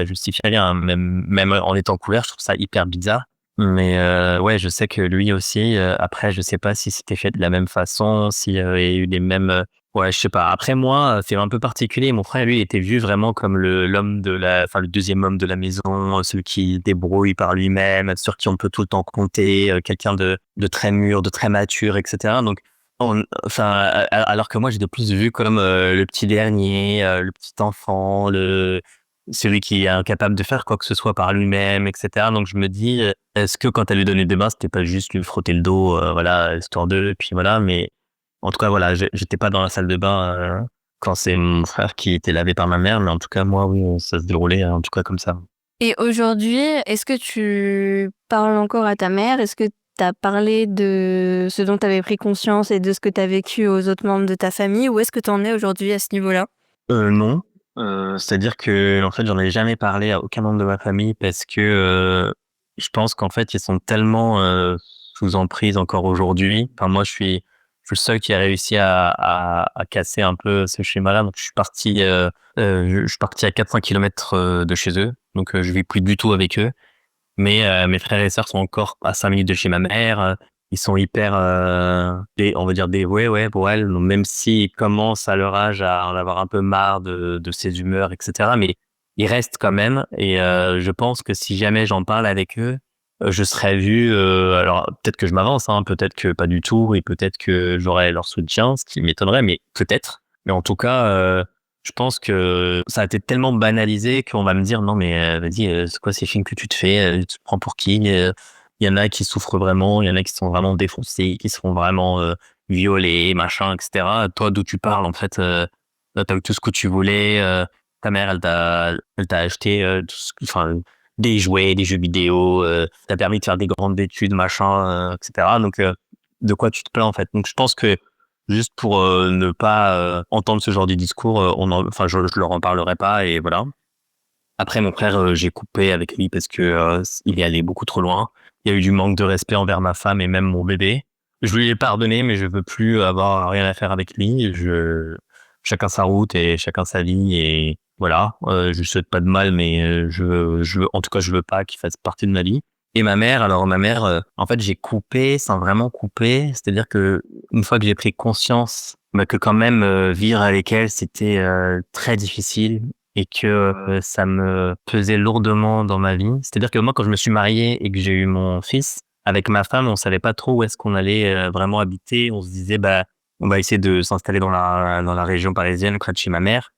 justifie rien, hein. Même en étant couvert, je trouve ça hyper bizarre. Mais ouais, je sais que lui aussi, après, je sais pas si c'était fait de la même façon, s'il y avait eu les mêmes, ouais, je sais pas. Après moi, c'est un peu particulier. Mon frère, lui, il était vu vraiment comme le deuxième homme de la maison, celui qui se débrouille par lui-même, sur qui on peut tout le temps compter, quelqu'un de très mûr, de très mature, et cetera. Donc alors que moi, j'ai de plus vu comme le petit dernier, le petit enfant, celui qui est incapable de faire quoi que ce soit par lui-même, et cetera. Donc je me dis, est-ce que quand elle lui donnait des bains, c'était pas juste lui frotter le dos, voilà, histoire d'eux, et puis voilà. Mais en tout cas, voilà, j'étais pas dans la salle de bain quand c'est mon frère qui était lavé par ma mère, mais en tout cas, moi, oui, ça se déroulait en tout cas comme ça. Et aujourd'hui, est-ce que tu parles encore à ta mère? Est-ce que tu as parlé de ce dont tu avais pris conscience et de ce que tu as vécu aux autres membres de ta famille? Où est-ce que tu en es aujourd'hui à ce niveau-là? Non, c'est-à-dire que en fait, j'en ai jamais parlé à aucun membre de ma famille parce que je pense qu'en fait, ils sont tellement sous emprise encore aujourd'hui. Enfin, moi, je suis le seul qui a réussi à casser un peu ce schéma-là. Donc, je suis parti à 400 kilomètres de chez eux. Donc, je vis plus du tout avec eux. Mais mes frères et sœurs sont encore à 5 minutes de chez ma mère. Ils sont hyper, on va dire dévoués, ouais, pour elle. Donc même s'ils commencent à leur âge à en avoir un peu marre de ses humeurs, et cetera, mais ils restent quand même. Et je pense que si jamais j'en parle avec eux, je serais vu. Alors peut-être que je m'avance, hein, peut-être que pas du tout, et peut-être que j'aurais leur soutien, ce qui m'étonnerait, mais peut-être. Mais en tout cas, je pense que ça a été tellement banalisé qu'on va me dire non mais vas-y, c'est quoi ces films que tu te fais, tu te prends pour qui? Il y en a qui souffrent vraiment, il y en a qui sont vraiment défoncés, qui se font vraiment violés, machin, etc. Toi, d'où tu parles en fait, t'as eu tout ce que tu voulais, ta mère elle t'a acheté enfin des jouets, des jeux vidéo, t'a permis de faire des grandes études, machin, etc. Donc de quoi tu te plains en fait? Donc je pense que juste pour ne pas entendre ce genre de discours, je leur en parlerai pas et voilà. Après mon frère, j'ai coupé avec lui parce que il est allé beaucoup trop loin. Il y a eu du manque de respect envers ma femme et même mon bébé. Je lui ai pardonné, mais je veux plus avoir rien à faire avec lui. Chacun sa route et chacun sa vie et voilà. Je lui souhaite pas de mal, mais en tout cas, je veux pas qu'il fasse partie de ma vie. Et ma mère, en fait, j'ai coupé sans vraiment couper. C'est-à-dire que une fois que j'ai pris conscience, que quand même vivre avec elle, c'était très difficile et que ça me pesait lourdement dans ma vie. C'est-à-dire que moi, quand je me suis marié et que j'ai eu mon fils, avec ma femme, on savait pas trop où est-ce qu'on allait vraiment habiter. On se disait, bah, on va essayer de s'installer dans la région parisienne, près de chez ma mère.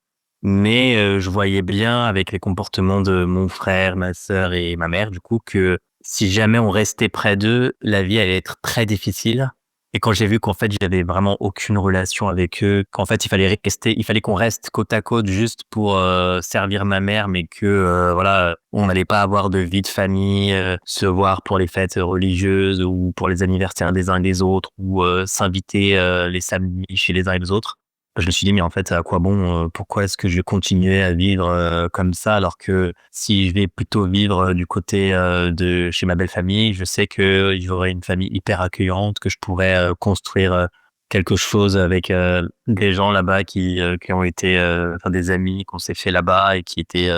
Mais je voyais bien avec les comportements de mon frère, ma sœur et ma mère, du coup, que si jamais on restait près d'eux, la vie allait être très difficile. Et quand j'ai vu qu'en fait, j'avais vraiment aucune relation avec eux, qu'en fait, il fallait qu'on reste côte à côte juste pour servir ma mère, mais que voilà, on n'allait pas avoir de vie de famille, se voir pour les fêtes religieuses ou pour les anniversaires des uns et des autres, ou s'inviter les samedis chez les uns et les autres. Je me suis dit, mais en fait, à quoi bon, pourquoi est-ce que je vais continuer à vivre comme ça alors que si je vais plutôt vivre du côté de chez ma belle famille, je sais que j'aurai une famille hyper accueillante, que je pourrais construire quelque chose avec des gens là-bas qui ont été des amis qu'on s'est fait là-bas et qui étaient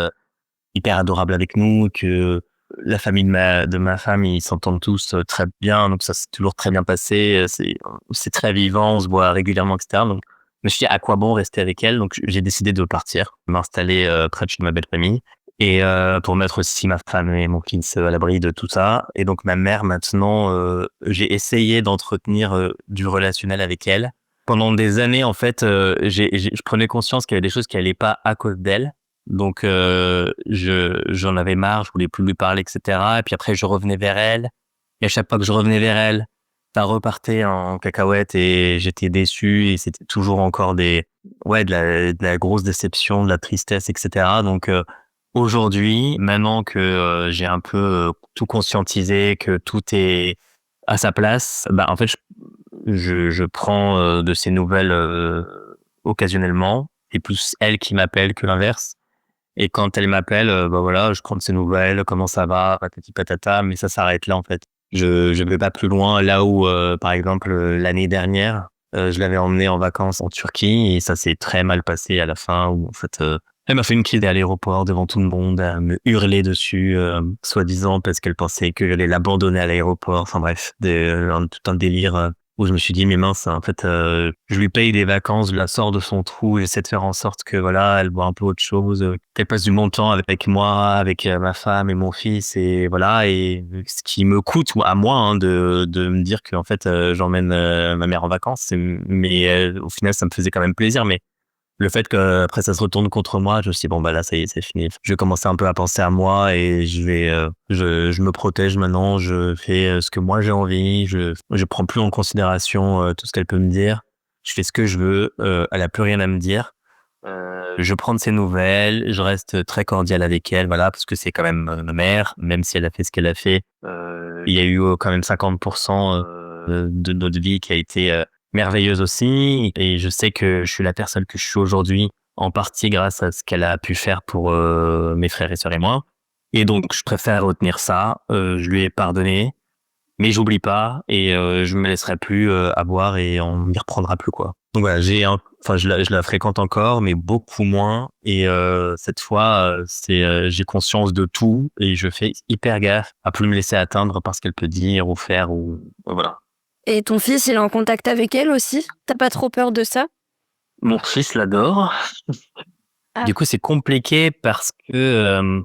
hyper adorables avec nous, que la famille de ma femme, ils s'entendent tous très bien, donc ça s'est toujours très bien passé. C'est très vivant, on se voit régulièrement, etc. Donc je me suis dit à quoi bon rester avec elle, donc j'ai décidé de partir, m'installer près de chez ma belle famille et pour mettre aussi ma femme et mon fils à l'abri de tout ça. Et donc ma mère maintenant, j'ai essayé d'entretenir du relationnel avec elle. Pendant des années en fait, je prenais conscience qu'il y avait des choses qui allaient pas à cause d'elle. Donc j'en avais marre, je voulais plus lui parler, etc. Et puis après je revenais vers elle. Et à chaque fois que je revenais vers elle, ça repartait en cacahuète et j'étais déçu et c'était toujours encore de la grosse déception, de la tristesse, etc. Donc aujourd'hui, maintenant que j'ai un peu tout conscientisé, que tout est à sa place, bah en fait je prends de ses nouvelles occasionnellement. Et plus elle qui m'appelle que l'inverse. Et quand elle m'appelle, bah voilà, je prends de ses nouvelles, comment ça va, patati patata, mais ça s'arrête là en fait. Je vais pas plus loin. Là où, par exemple, l'année dernière, je l'avais emmenée en vacances en Turquie et ça s'est très mal passé à la fin. Où en fait, elle m'a fait une crise à l'aéroport devant tout le monde, à me hurler dessus, soi-disant parce qu'elle pensait que j'allais l'abandonner à l'aéroport. Enfin bref, tout un délire. Où je me suis dit mais mince, en fait je lui paye des vacances, je la sors de son trou, j'essaie de faire en sorte que voilà, elle voit un peu autre chose, qu'elle passe du bon temps avec moi, avec ma femme et mon fils et voilà. Et ce qui me coûte à moi de me dire que en fait j'emmène ma mère en vacances, mais au final ça me faisait quand même plaisir. Mais le fait que après ça se retourne contre moi, je me suis dit, bon bah là ça y est, c'est fini. Je vais commencer un peu à penser à moi et je me protège maintenant, je fais ce que moi j'ai envie, je prends plus en considération tout ce qu'elle peut me dire. Je fais ce que je veux, elle a plus rien à me dire. Je prends de ses nouvelles, je reste très cordial avec elle, voilà, parce que c'est quand même ma mère, même si elle a fait ce qu'elle a fait. Il y a eu quand même 50% de notre vie qui a été merveilleuse aussi. Et je sais que je suis la personne que je suis aujourd'hui, en partie grâce à ce qu'elle a pu faire pour mes frères et sœurs et moi. Et donc, je préfère retenir ça. Je lui ai pardonné, mais j'oublie pas et je me laisserai plus avoir et on n'y reprendra plus, quoi. Donc voilà, je la fréquente encore, mais beaucoup moins. Et cette fois, j'ai conscience de tout et je fais hyper gaffe à plus me laisser atteindre par ce qu'elle peut dire ou faire ou voilà. Et ton fils, il est en contact avec elle aussi? T'as pas trop peur de ça? Mon fils l'adore. Ah. Du coup, c'est compliqué parce que,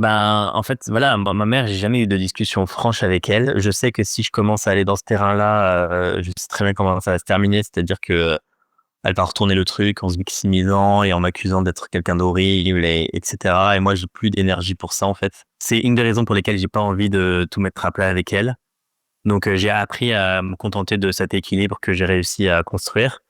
en fait, voilà, ma mère, j'ai jamais eu de discussion franche avec elle. Je sais que si je commence à aller dans ce terrain-là, je sais très bien comment ça va se terminer. C'est-à-dire que elle va retourner le truc en se victimisant et en m'accusant d'être quelqu'un d'horrible et etc. Et moi, j'ai plus d'énergie pour ça, en fait. C'est une des raisons pour lesquelles j'ai pas envie de tout mettre à plat avec elle. Donc, j'ai appris à me contenter de cet équilibre que j'ai réussi à construire.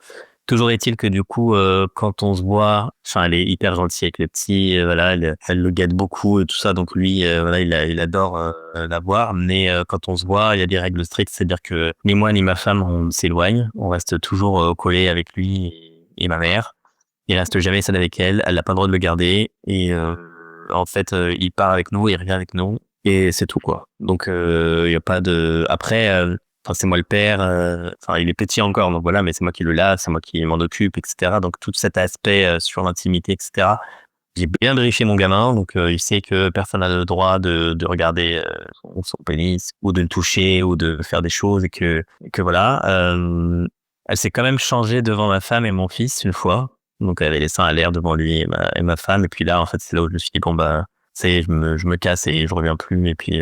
Toujours est-il que du coup, quand on se voit, enfin, elle est hyper gentille avec le petit, voilà, elle le gâte beaucoup et tout ça. Donc lui, voilà, il adore la voir. Mais quand on se voit, il y a des règles strictes, c'est-à-dire que ni moi ni ma femme, on s'éloigne. On reste toujours collé avec lui et ma mère. Il reste jamais seul avec elle. Elle n'a pas le droit de le garder. Et en fait, il part avec nous, il revient avec nous. Et c'est tout, quoi. Donc, il y a pas de... Après... Enfin, c'est moi le père. Enfin, il est petit encore, donc voilà, mais c'est moi qui le lave, c'est moi qui m'en occupe, etc. Donc tout cet aspect sur l'intimité, etc. J'ai bien briefé mon gamin, donc il sait que personne n'a le droit de regarder son pénis ou de le toucher ou de faire des choses et que voilà. Elle s'est quand même changée devant ma femme et mon fils une fois, donc elle avait les seins à l'air devant lui et ma femme. Et puis là, en fait, c'est là où je me suis dit bon bah, ça y est, je me casse et je reviens plus. Et puis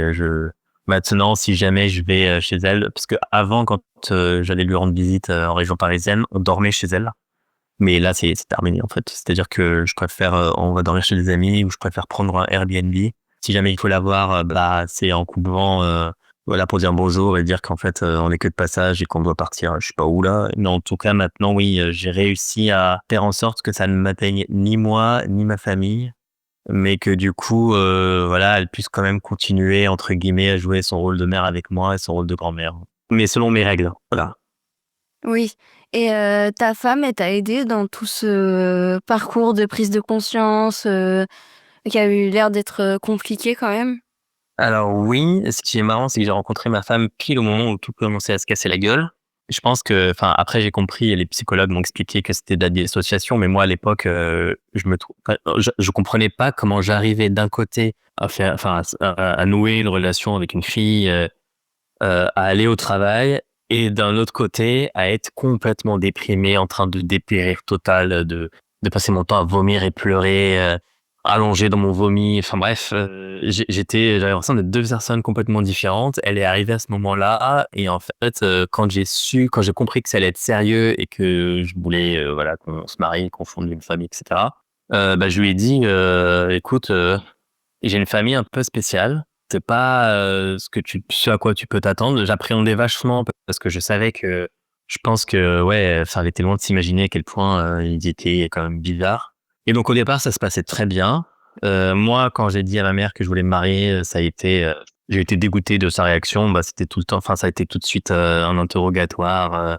maintenant, si jamais je vais chez elle, parce que avant, quand j'allais lui rendre visite en région parisienne, on dormait chez elle. Mais là, c'est terminé en fait. C'est-à-dire que je préfère, on va dormir chez des amis ou je préfère prendre un Airbnb. Si jamais il faut la voir, bah c'est en coupant, voilà, pour dire bonjour et dire qu'en fait on est que de passage et qu'on doit partir, je sais pas où là. Mais en tout cas, maintenant, oui, j'ai réussi à faire en sorte que ça ne m'atteigne ni moi ni ma famille, mais que du coup, voilà, elle puisse quand même continuer entre guillemets à jouer son rôle de mère avec moi et son rôle de grand-mère. Mais selon mes règles, voilà. Oui. Et ta femme, elle t'a aidé dans tout ce parcours de prise de conscience qui a eu l'air d'être compliqué quand même? Alors oui, ce qui est marrant, c'est que j'ai rencontré ma femme pile au moment où tout commençait à se casser la gueule. Je pense que, enfin, après j'ai compris et les psychologues m'ont expliqué que c'était de la dissociation, mais moi à l'époque, je comprenais pas comment j'arrivais d'un côté à faire, enfin, à nouer une relation avec une fille, à aller au travail et d'un autre côté à être complètement déprimé, en train de dépérir total, de passer mon temps à vomir et pleurer, allongé dans mon vomi. Enfin bref, j'avais l'impression d'être 2 personnes complètement différentes. Elle est arrivée à ce moment-là et en fait, quand j'ai compris que ça allait être sérieux et que je voulais, voilà, qu'on se marie, qu'on fonde une famille et cetera, bah, je lui ai dit: «Écoute, j'ai une famille un peu spéciale. C'est pas, ce à quoi tu peux t'attendre». J'appréhendais vachement parce que je savais que je pense que, ouais, enfin, elle était loin de s'imaginer à quel point, ils étaient quand même bizarres. Et donc au départ, ça se passait très bien. Moi, quand j'ai dit à ma mère que je voulais me marier, ça a été, j'ai été dégoûté de sa réaction. Bah, c'était tout le temps, enfin, ça a été tout de suite, un interrogatoire,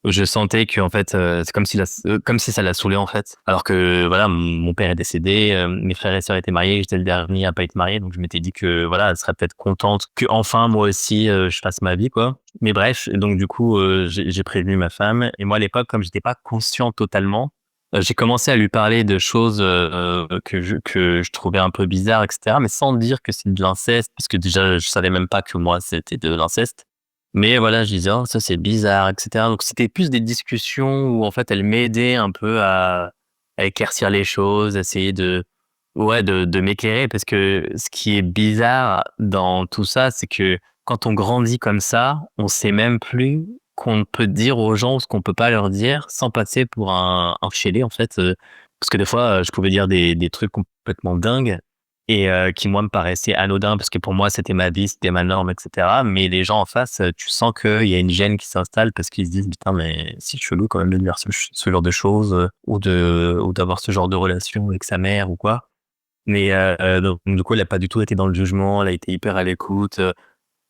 je sentais qu'en fait, c'est comme si ça l'a saoulé en fait. Alors que voilà, mon père est décédé, mes frères et sœurs étaient mariés, j'étais le dernier à pas être marié, donc je m'étais dit que voilà, elle serait peut-être contente qu'enfin moi aussi, je fasse ma vie quoi. Mais bref, et donc du coup, j'ai prévenu ma femme et moi à l'époque, comme j'étais pas conscient totalement, j'ai commencé à lui parler de choses, que je trouvais un peu bizarres et cetera, mais sans dire que c'est de l'inceste, parce que déjà je savais même pas que moi c'était de l'inceste. Mais voilà, je disais: «Oh ça c'est bizarre» et cetera. Donc c'était plus des discussions où en fait elle m'aidait un peu à éclaircir les choses, essayer de m'éclairer, parce que ce qui est bizarre dans tout ça, c'est que quand on grandit comme ça, on sait même plus qu'on peut dire aux gens ou ce qu'on peut pas leur dire sans passer pour un fêlé en fait, parce que des fois, je pouvais dire des trucs complètement dingues et qui moi me paraissaient anodins parce que pour moi c'était ma vie, c'était ma norme et cetera. Mais les gens en face, tu sens qu'il y a une gêne qui s'installe parce qu'ils se disent: «Putain mais c'est chelou quand même de dire ce genre de choses, ou d'avoir ce genre de relation avec sa mère ou quoi». Mais donc du coup, elle a pas du tout été dans le jugement, elle a été hyper à l'écoute,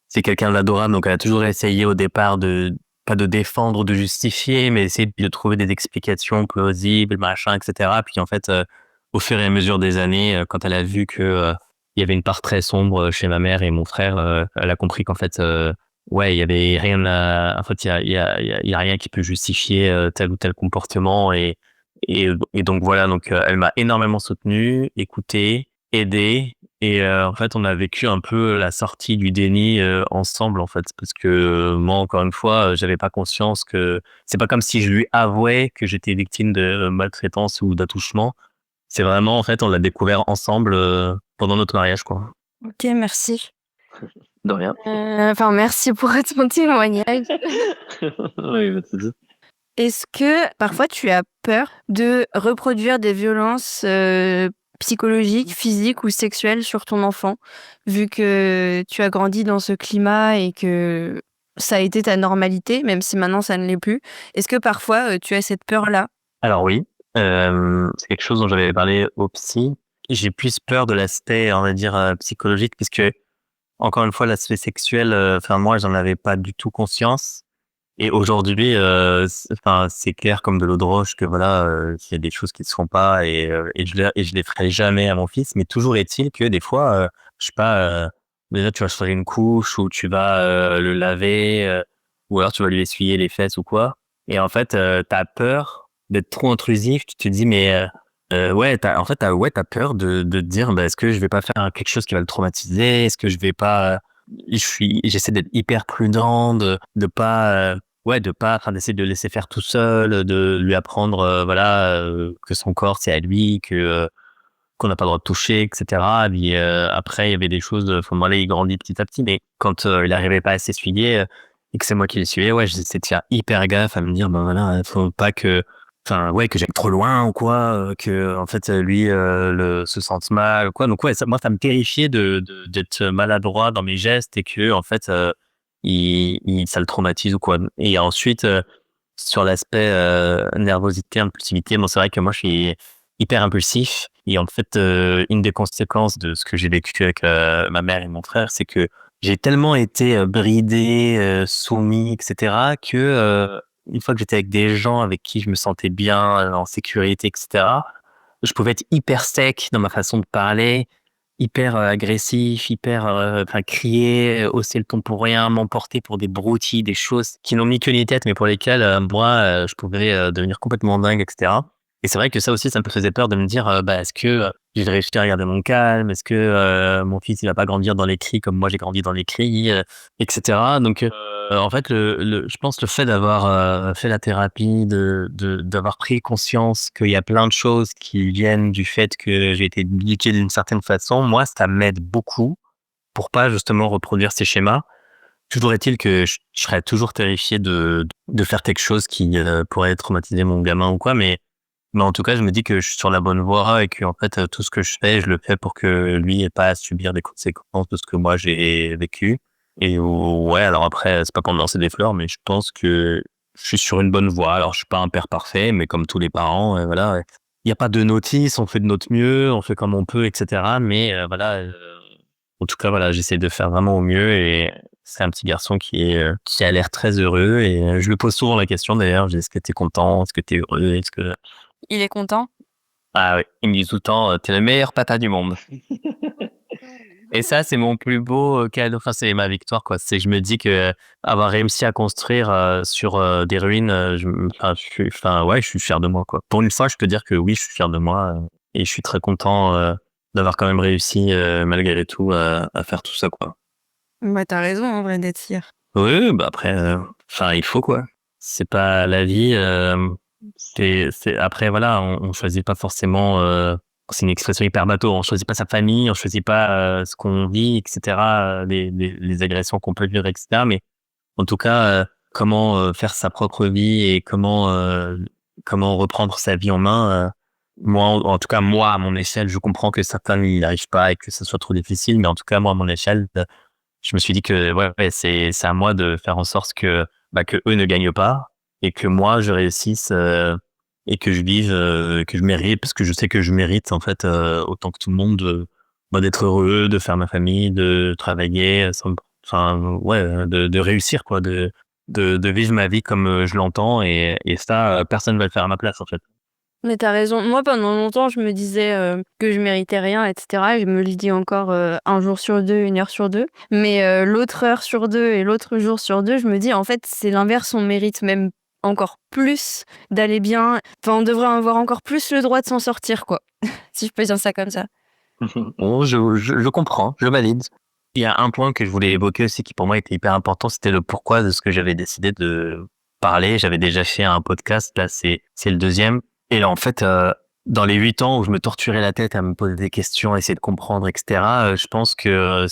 c'est quelqu'un d'adorable, donc elle a toujours essayé au départ de pas de défendre ou de justifier, mais essayer de trouver des explications plausibles, machin et cetera. Puis en fait, au fur et à mesure des années, quand elle a vu que, il y avait une part très sombre, chez ma mère et mon frère, elle a compris qu'en fait, ouais, il y avait rien à en fait, il y a rien qui peut justifier, tel ou tel comportement et donc voilà, donc elle m'a énormément soutenu, écouté, aidé et en fait, on a vécu un peu la sortie du déni, ensemble, en fait. Parce que, moi, encore une fois, j'avais pas conscience que c'est pas comme si je lui avouais que j'étais victime de, maltraitance ou d'attouchement. C'est vraiment, en fait, on l'a découvert ensemble, pendant notre mariage, quoi. OK, merci. De rien. Enfin, merci pour ton témoignage. Oui, pas de souci. Est-ce que parfois tu as peur de reproduire des violences, psychologiques, physiques ou sexuelles sur ton enfant? Vu que tu as grandi dans ce climat et que ça a été ta normalité, même si maintenant ça ne l'est plus. Est-ce que parfois, tu as cette peur-là? Alors oui, c'est quelque chose dont j'avais parlé au psy. J'ai plus peur de l'aspect, on va dire, psychologique, puisque encore une fois, l'aspect sexuel, enfin moi, j'en avais pas du tout conscience. Et aujourd'hui, c'est clair comme de l'eau de roche que voilà, qu'il y a des choses qui se font pas et je les ferai jamais à mon fils. Mais toujours est-il que des fois, je sais pas, déjà tu vas changer une couche ou tu vas, le laver, ou alors tu vas lui essuyer les fesses ou quoi. Et en fait, tu as peur d'être trop intrusif. Tu te dis: «Mais, ouais, tu as peur de te dire: «Bah, est-ce que je vais pas faire quelque chose qui va le traumatiser? Est-ce que je vais pas, j'essaie d'être hyper prudent, de pas, ouais, de pas enfin, d'essayer de le laisser faire tout seul, de lui apprendre, voilà, que son corps, c'est à lui, qu'on n'a pas le droit de toucher et cetera. Puis, après, il y avait des choses, enfin, bon, là, il grandit petit à petit, mais quand, il arrivait pas à s'essuyer, et que c'est moi qui l'essuyais, ouais, j'essaie de faire hyper gaffe à me dire: «Ben, voilà, faut pas que enfin, ouais, que j'aille trop loin ou quoi, que en fait, lui, se sente mal ou quoi». Donc ouais, ça me terrifiait d'être maladroit dans mes gestes et que en fait, ça le traumatise ou quoi. Et ensuite, sur l'aspect, nervosité, impulsivité, bon, c'est vrai que moi, je suis hyper impulsif et en fait, une des conséquences de ce que j'ai vécu avec, ma mère et mon frère, c'est que j'ai tellement été, bridé, soumis et cetera que, une fois que j'étais avec des gens avec qui je me sentais bien, en sécurité et cetera, je pouvais être hyper sec dans ma façon de parler hyper agressif, hyper, enfin crier, hausser le ton pour rien, m'emporter pour des broutilles, des choses qui n'ont ni queue ni tête, mais pour lesquelles, moi, je pouvais, devenir complètement dingue et cetera. Et c'est vrai que ça aussi, ça me faisait peur de me dire, bah, est-ce que, je vais réussir à garder mon calme? Est-ce que, mon fils, il va pas grandir dans les cris comme moi j'ai grandi dans les cris, et cetera. Donc, en fait, je pense le fait d'avoir, fait la thérapie, d'avoir pris conscience qu'il y a plein de choses qui viennent du fait que j'ai été éduqué d'une certaine façon, moi, ça m'aide beaucoup pour pas justement reproduire ces schémas. Toujours est-il que je serais toujours terrifié de faire quelque chose qui, pourrait traumatiser mon gamin ou quoi, mais en tout cas, je me dis que je suis sur la bonne voie et qu'en fait, tout ce que je fais, je le fais pour que lui ait pas à subir des conséquences de ce que moi j'ai vécu. Et ouais, alors après, c'est pas pour me lancer des fleurs, mais je pense que je suis sur une bonne voie. Alors, je suis pas un père parfait, mais comme tous les parents, voilà, il y a pas de notice, on fait de notre mieux, on fait comme on peut, et cetera. Mais voilà, en tout cas, voilà, j'essaie de faire vraiment au mieux et c'est un petit garçon qui a l'air très heureux et je lui pose souvent la question d'ailleurs, je dis: «Est-ce que tu es content? Est-ce que tu es heureux? Est-ce que» Il est content? ah oui, il me dit tout le temps, «Tu es le meilleur papa du monde». Et ça, c'est mon plus beau, cadeau, enfin, c'est ma victoire, quoi. C'est que je me dis que avoir réussi à construire, sur, des ruines, ouais, je suis fier de moi, quoi. Pour une fois, je peux dire que oui, je suis fier de moi, et je suis très content, d'avoir quand même réussi, malgré tout à faire tout ça, quoi. Bah, tu raison en vrai d'être fier. Oui, oui, bah, après, enfin, il faut, quoi. C'est pas la vie, c'est après voilà, on choisit pas forcément, c'est une expression hyper bateau, on choisit pas sa famille, on choisit pas, ce qu'on vit et cetera, les agressions qu'on peut vivre et cetera, mais en tout cas, comment, faire sa propre vie et comment reprendre sa vie en main, moi, en tout cas, moi, à mon échelle, je comprends que certains n'y arrivent pas et que ça soit trop difficile, mais en tout cas, moi, à mon échelle, je me suis dit que ouais, c'est à moi de faire en sorte que, bah, que eux ne gagnent pas et que moi je réussisse, et que je vive, que je mérite parce que je sais que je mérite en fait, autant que tout le monde, bah, d'être heureux, de faire ma famille, de travailler, enfin ouais, de réussir quoi, de vivre ma vie comme, je l'entends et ça, personne va le faire à ma place en fait. Mais tu raison. Moi, pendant longtemps, je me disais, que je méritais rien et cetera et je me le dis encore, 1 jour sur 2, 1 heure sur 2. Mais, l'autre heure sur 2 et l'autre jour sur 2, je me dis: «En fait, c'est l'inverse, on mérite même encore plus d'aller bien. Enfin, on devrait avoir encore plus le droit de s'en sortir, quoi», si je peux dire ça comme ça. Bon, je comprends, je valide. Il y a un point que je voulais évoquer aussi qui pour moi était hyper important, c'était le pourquoi de ce que j'avais décidé de parler. J'avais déjà fait un podcast, là c'est le deuxième. Et là en fait, dans les 8 ans où je me torturais la tête à me poser des questions, à essayer de comprendre, et cetera, je pense que,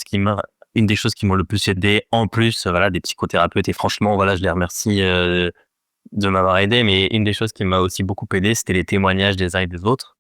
une des choses qui m'ont le plus aidé, en plus, voilà, des psychothérapeutes et franchement, voilà, je les remercie, de m'avoir aidé, mais une des choses qui m'a aussi beaucoup aidé, c'était les témoignages des uns et des autres.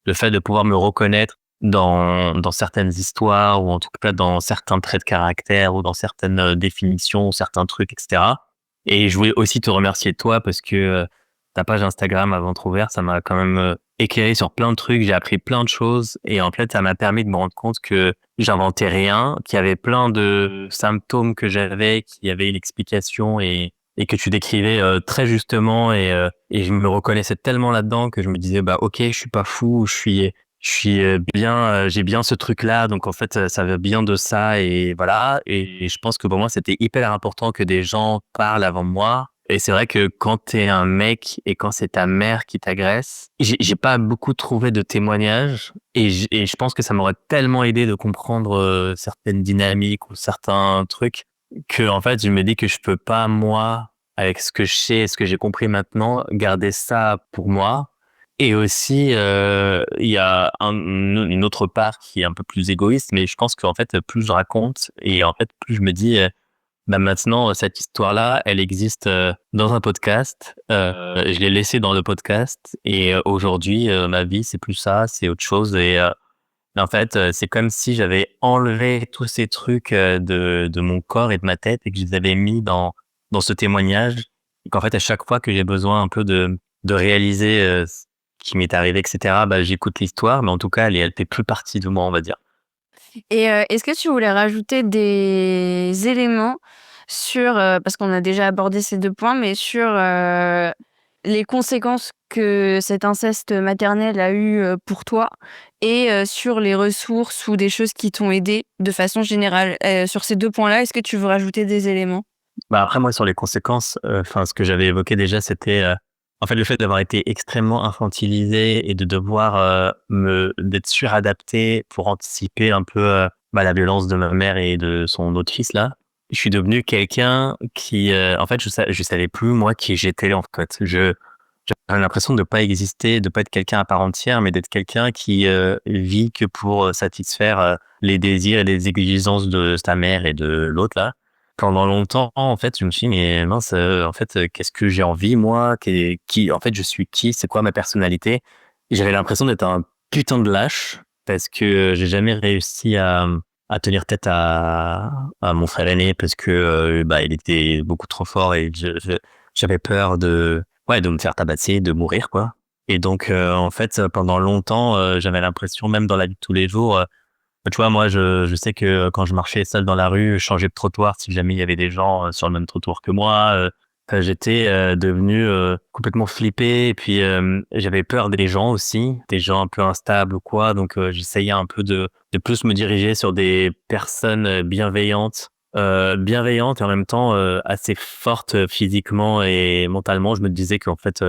Le fait de pouvoir me reconnaître dans certaines histoires ou en tout cas dans certains traits de caractère ou dans certaines, définitions, certains trucs et cetera. Et je voulais aussi te remercier toi parce que, ta page Instagram à ventre ouvert, ça m'a quand même, éclairé sur plein de trucs. J'ai appris plein de choses et en fait, ça m'a permis de me rendre compte que j'inventais rien, qu'il y avait plein de symptômes que j'avais, qui avaient une explication et que tu décrivais, très justement et je me reconnaissais tellement là-dedans que je me disais: «Bah, OK, je suis pas fou, je suis, bien, j'ai bien ce truc-là, donc en fait, ça vient bien de ça» et voilà et je pense que pour moi, c'était hyper important que des gens parlent avant moi et c'est vrai que quand t'es un mec et quand c'est ta mère qui t'agresse, j'ai pas beaucoup trouvé de témoignages et je pense que ça m'aurait tellement aidé de comprendre, certaines dynamiques ou certains trucs que en fait, je me dis que je peux pas moi, avec ce que je sais et ce que j'ai compris maintenant, garder ça pour moi et aussi, il y a une autre part qui est un peu plus égoïste, mais je pense qu'en fait, plus je raconte et en fait, plus je me dis, bah, maintenant, cette histoire-là, elle existe, dans un podcast, je l'ai laissée dans le podcast et aujourd'hui, ma vie, c'est plus ça, c'est autre chose et en fait, c'est comme si j'avais enlevé tous ces trucs, de mon corps et de ma tête et que je les avais mis dans ce témoignage et qu'en fait, à chaque fois que j'ai besoin un peu de réaliser, ce qui m'est arrivé et cetera, bah, j'écoute l'histoire, mais en tout cas, elle fait plus partie de moi, on va dire. Et est-ce que tu voulais rajouter des éléments sur, parce qu'on a déjà abordé ces 2 points, mais sur, les conséquences que cet inceste maternel a eu pour toi et sur les ressources ou des choses qui t'ont aidé de façon générale. Sur ces 2 points-là, est-ce que tu veux rajouter des éléments? Bah, après moi sur les conséquences, ce que j'avais évoqué déjà c'était, en fait le fait d'avoir été extrêmement infantilisé et de devoir, d'être suradapté pour anticiper un peu, la violence de ma mère et de son autre fils là. Je suis devenu quelqu'un qui, en fait je savais plus moi qui j'étais en fait. J'avais l'impression de pas exister, de pas être quelqu'un à part entière, mais d'être quelqu'un qui, vit que pour, satisfaire, les désirs et les exigences de sa mère et de l'autre là. Pendant longtemps, en fait, je me suis dit: «Mais mince, en fait, qu'est-ce que j'ai envie moi? En fait, je suis qui? C'est quoi ma personnalité?» Et j'avais l'impression d'être un putain de lâche parce que, j'ai jamais réussi à tenir tête à mon frère aîné parce que, il était beaucoup trop fort et j'avais peur de me faire tabasser, de mourir, quoi. Et donc, en fait, pendant longtemps, j'avais l'impression, même dans la vie de tous les jours, tu vois, moi, je sais que quand je marchais seul dans la rue, je changeais de trottoir si jamais il y avait des gens, sur le même trottoir que moi, j'étais, devenu, complètement flippé et puis, j'avais peur des gens aussi, des gens un peu instables ou quoi, donc, j'essayais un peu de plus me diriger sur des personnes, bienveillantes et en même temps, assez fortes, physiquement et mentalement. Je me disais qu'en fait,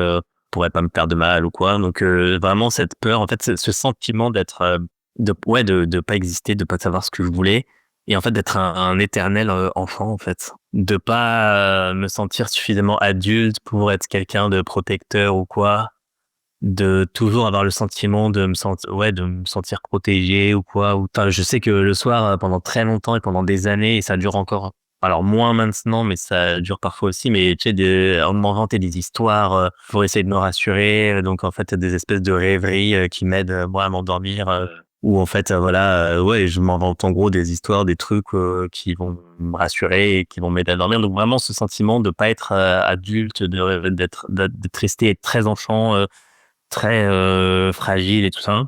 pourraient pas me faire de mal ou quoi, donc, vraiment cette peur, en fait, ce sentiment d'être, de pas exister, de pas savoir ce que je voulais et en fait d'être un éternel, enfant en fait. De pas, me sentir suffisamment adulte pour être quelqu'un de protecteur ou quoi. De toujours avoir le sentiment de me sentir protégé ou quoi ou enfin, je sais que le soir, pendant très longtemps et pendant des années et ça dure encore, alors moins maintenant, mais ça dure parfois aussi, mais tu sais on m'inventait des histoires, pour essayer de me rassurer, donc en fait des espèces de rêveries, qui m'aident, moi à m'endormir, où en fait, ouais, je m'invente en gros des histoires, des trucs, qui vont me rassurer et qui vont m'aider à dormir, donc vraiment ce sentiment de pas être, adulte, d'être resté très enfant, très, fragile et tout ça.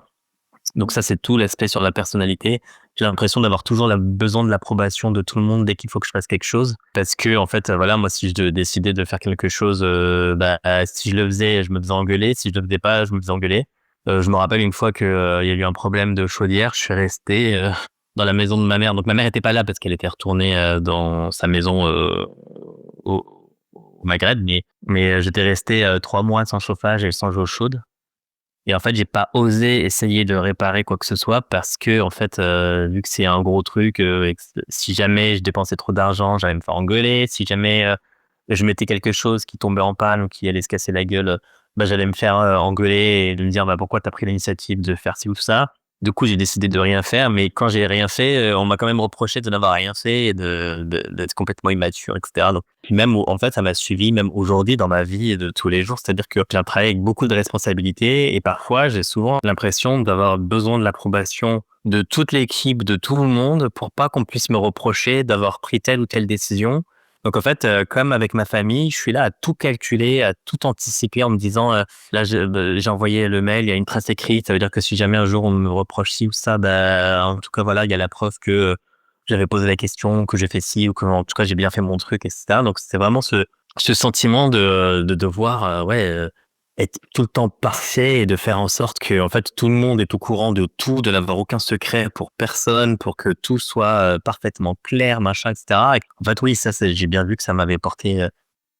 Donc ça, c'est tout l'aspect sur la personnalité. J'ai l'impression d'avoir toujours besoin de l'approbation de tout le monde dès qu'il faut que je fasse quelque chose. Parce que en fait, moi, si je décidais de faire quelque chose, si je le faisais, je me faisais engueuler. Si je le faisais pas, je me faisais engueuler. Je me rappelle une fois que, il y a eu un problème de chaudière. Je suis resté, dans la maison de ma mère. Donc ma mère était pas là parce qu'elle était retournée, dans sa maison, au au Maghreb. Mais j'étais resté, 3 mois sans chauffage et sans eau chaude. Et en fait, j'ai pas osé essayer de réparer quoi que ce soit parce que en fait, vu que c'est un gros truc, et que si jamais je dépensais trop d'argent, j'allais me faire engueuler. Si jamais, je mettais quelque chose qui tombait en panne ou qui allait se casser la gueule, j'allais me faire, engueuler et de me dire: «Bah, pourquoi t'as pris l'initiative de faire ci ou ça?» Du coup, j'ai décidé de rien faire, mais quand j'ai rien fait, on m'a quand même reproché de n'avoir rien fait et d'être complètement immature et cetera. Donc puis même en fait, ça m'a suivi même aujourd'hui dans ma vie de tous les jours. C'est-à-dire que j'ai un travail avec beaucoup de responsabilités et parfois, j'ai souvent l'impression d'avoir besoin de l'approbation de toute l'équipe, de tout le monde pour pas qu'on puisse me reprocher d'avoir pris telle ou telle décision. Donc en fait, comme avec ma famille, je suis là à tout calculer, à tout anticiper en me disant, là j'ai envoyé le mail, il y a une trace écrite, ça veut dire que si jamais un jour on me reproche ci ou ça, en tout cas voilà, il y a la preuve que, j'avais posé la question, que j'ai fait ci ou que en tout cas j'ai bien fait mon truc et cetera. Donc c'est vraiment ce sentiment de devoir, être tout le temps parfait et de faire en sorte que en fait tout le monde est au courant de tout, de n'avoir aucun secret pour personne, pour que tout soit, parfaitement clair, machin et cetera. Et en fait oui, ça j'ai bien vu que ça m'avait porté,